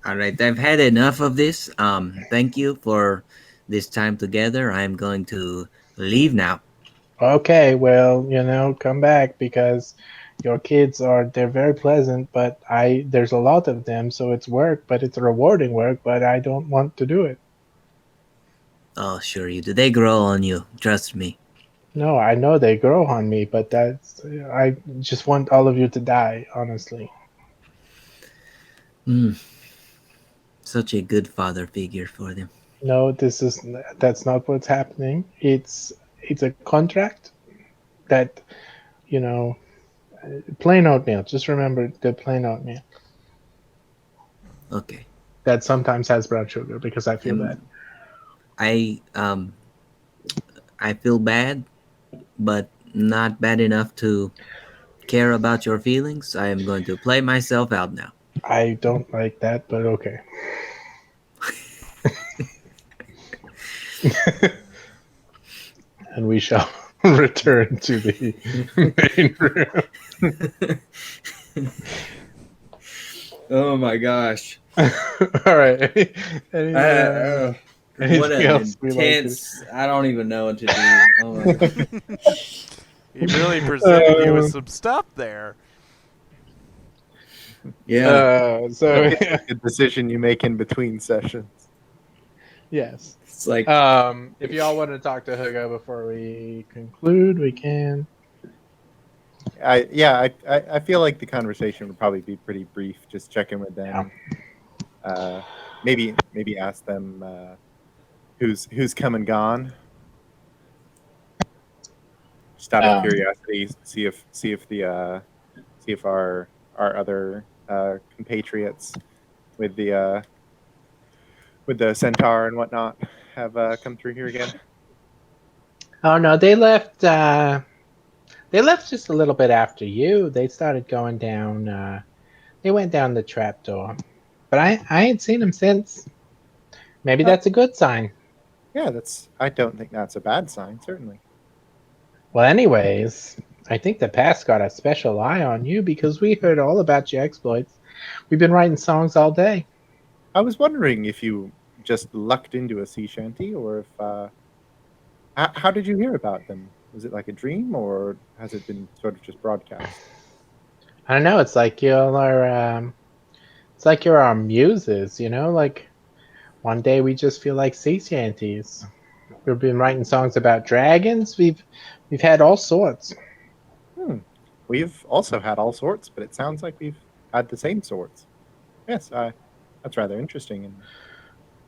All right, I've had enough of this. Thank you for this time together. I'm going to leave now.
okay, well, come back because your kids they're very pleasant, but there's a lot of them, so it's work, but it's rewarding work, but I don't want to do it.
Oh, sure you do. They grow on you. Trust me.
No, I know they grow on me, but I just want all of you to die, honestly.
Mm, such a good father figure for them.
No, that's not what's happening. It's a contract that, you know, plain oatmeal. Just remember the plain oatmeal.
Okay.
That sometimes has brown sugar because I feel bad.
I feel bad, but not bad enough to care about your feelings. I am going to play myself out now.
I don't like that, but okay. And we shall return to the main room.
Oh my gosh.
All right.
What
Anything
an
else we like to?
intense. I don't even know what to do. Oh my god.
He really presented you with some stuff there.
Yeah.
So
A decision you make in between sessions.
yes.
It's like
If y'all want to talk to Hugo before we conclude, we can.
I feel like the conversation would probably be pretty brief. Just check in with them. Maybe ask them who's come and gone. Just out of curiosity, see if our other compatriots with the centaur and whatnot have come through here again.
Oh no, they left. They left just a little bit after you. They started going down. They went down the trapdoor, but I ain't seen them since. Maybe that's a good sign.
Yeah, I don't think that's a bad sign. Certainly.
Well, anyways, I think the past got a special eye on you because we heard all about your exploits. We've been writing songs all day.
I was wondering if you just lucked into a sea shanty, or if how did you hear about them? Was it like a dream, or has it been sort of just broadcast?
I don't know. It's like it's like you're our muses. Like one day we just feel like sea shanties. We've been writing songs about dragons. We've had all sorts.
We've also had all sorts, but it sounds like we've had the same sorts. Yes, that's rather interesting. And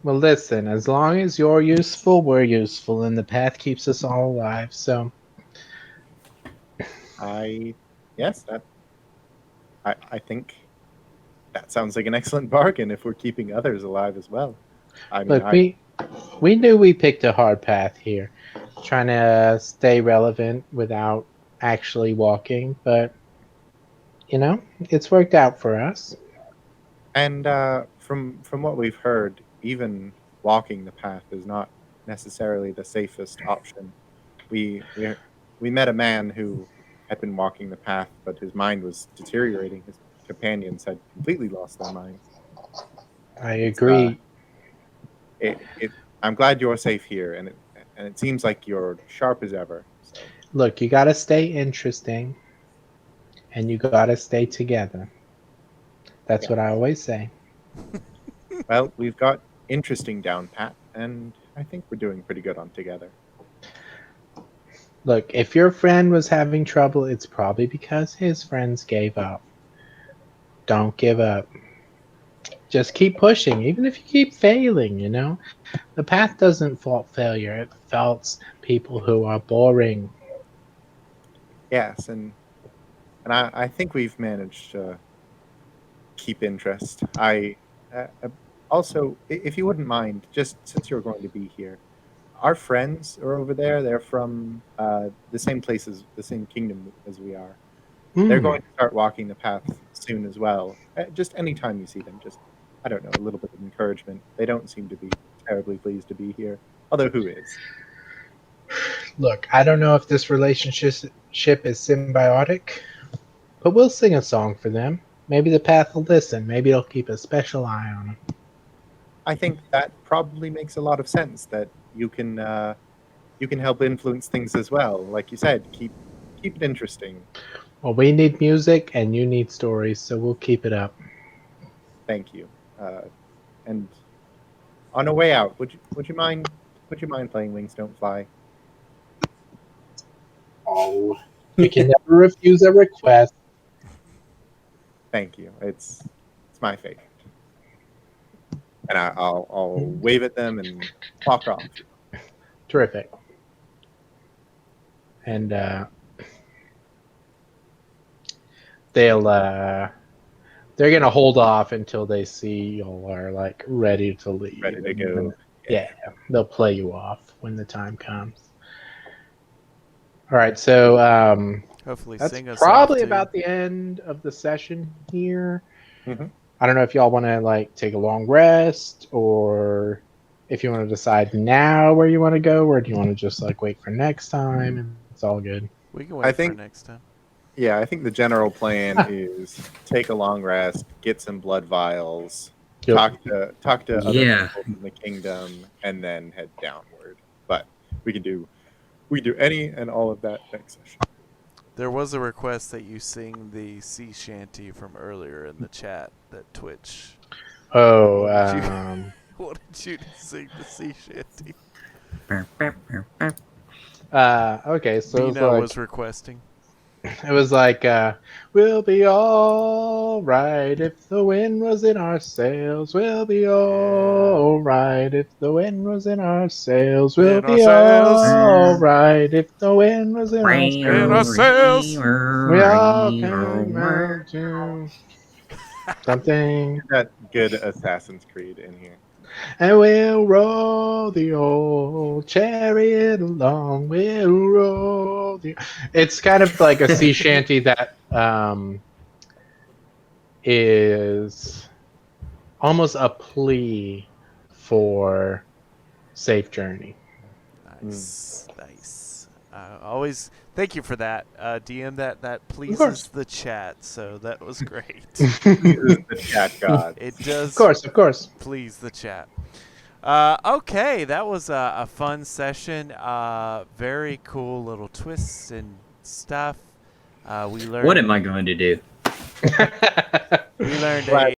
Well, listen, as long as you're useful, we're useful, and the path keeps us all alive. So,
yes, I think that sounds like an excellent bargain if we're keeping others alive as well. I mean,
look, we knew we picked a hard path here, trying to stay relevant without actually walking, but it's worked out for us.
and from what we've heard, even walking the path is not necessarily the safest option. We met a man who had been walking the path, but his mind was deteriorating. His companions had completely lost their minds.
I agree.
I'm glad you're safe here, and it seems like you're sharp as ever. So.
Look, you gotta stay interesting, and you gotta stay together. That's what I always say.
Well, we've got interesting down pat, and I think we're doing pretty good on together.
Look, if your friend was having trouble, it's probably because his friends gave up. Don't give up. Just keep pushing, even if you keep failing, The path doesn't fault failure, it faults people who are boring.
Yes, and I think we've managed to keep interest. I also, if you wouldn't mind, just since you're going to be here, our friends are over there. They're from the same places, the same kingdom as we are. They're going to start walking the path soon as well. Just anytime you see them, just, I don't know, a little bit of encouragement. They don't seem to be terribly pleased to be here, although who is?
Look, I don't know if this relationship is symbiotic, but we'll sing a song for them. Maybe the path will listen. Maybe it'll keep a special eye on them.
I think that probably makes a lot of sense. That you can help influence things as well. Like you said, keep it interesting.
Well, we need music and you need stories, so we'll keep it up.
Thank you. And on a way out, would you mind playing Wings Don't Fly?
Oh, you can never refuse a request.
Thank you. It's my favorite. And I'll wave at them and walk off.
Terrific. And they're gonna hold off until they see y'all are like ready to leave.
Ready to go.
Yeah, they'll play you off when the time comes. All right, so
Hopefully
that's
sing us
probably
off, too.
about the end of the session here.
Mm-hmm.
I don't know if y'all want to like take a long rest, or if you want to decide now where you want to go, or do you want to just like wait for next time? And it's all good.
We can wait for next time.
Yeah, I think the general plan is take a long rest, get some blood vials,
Yep.
talk to other
Yeah.
people from the kingdom, and then head downward. But we can do any and all of that next session.
There was a request that you sing the sea shanty from earlier in the chat that Twitch.
Oh,
Wanted you to sing the sea shanty.
okay, so
Bino was requesting.
it was like, we'll be all right if the wind was in our sails. We'll be all right if the wind was in our sails. We'll be all right if the wind was in our sails.
In our sails.
We all came out to something.
That good Assassin's Creed in here.
And we'll roll the old chariot along. We'll roll the. It's kind of like a sea shanty that is almost a plea for safe journey.
Nice. Always thank you for that, DM. That pleases the chat, so that was great.
The chat god.
It does.
Of course.
Please the chat. Okay, that was a fun session. Very cool little twists and stuff. We learned.
What am I going to do?
We learned
Glad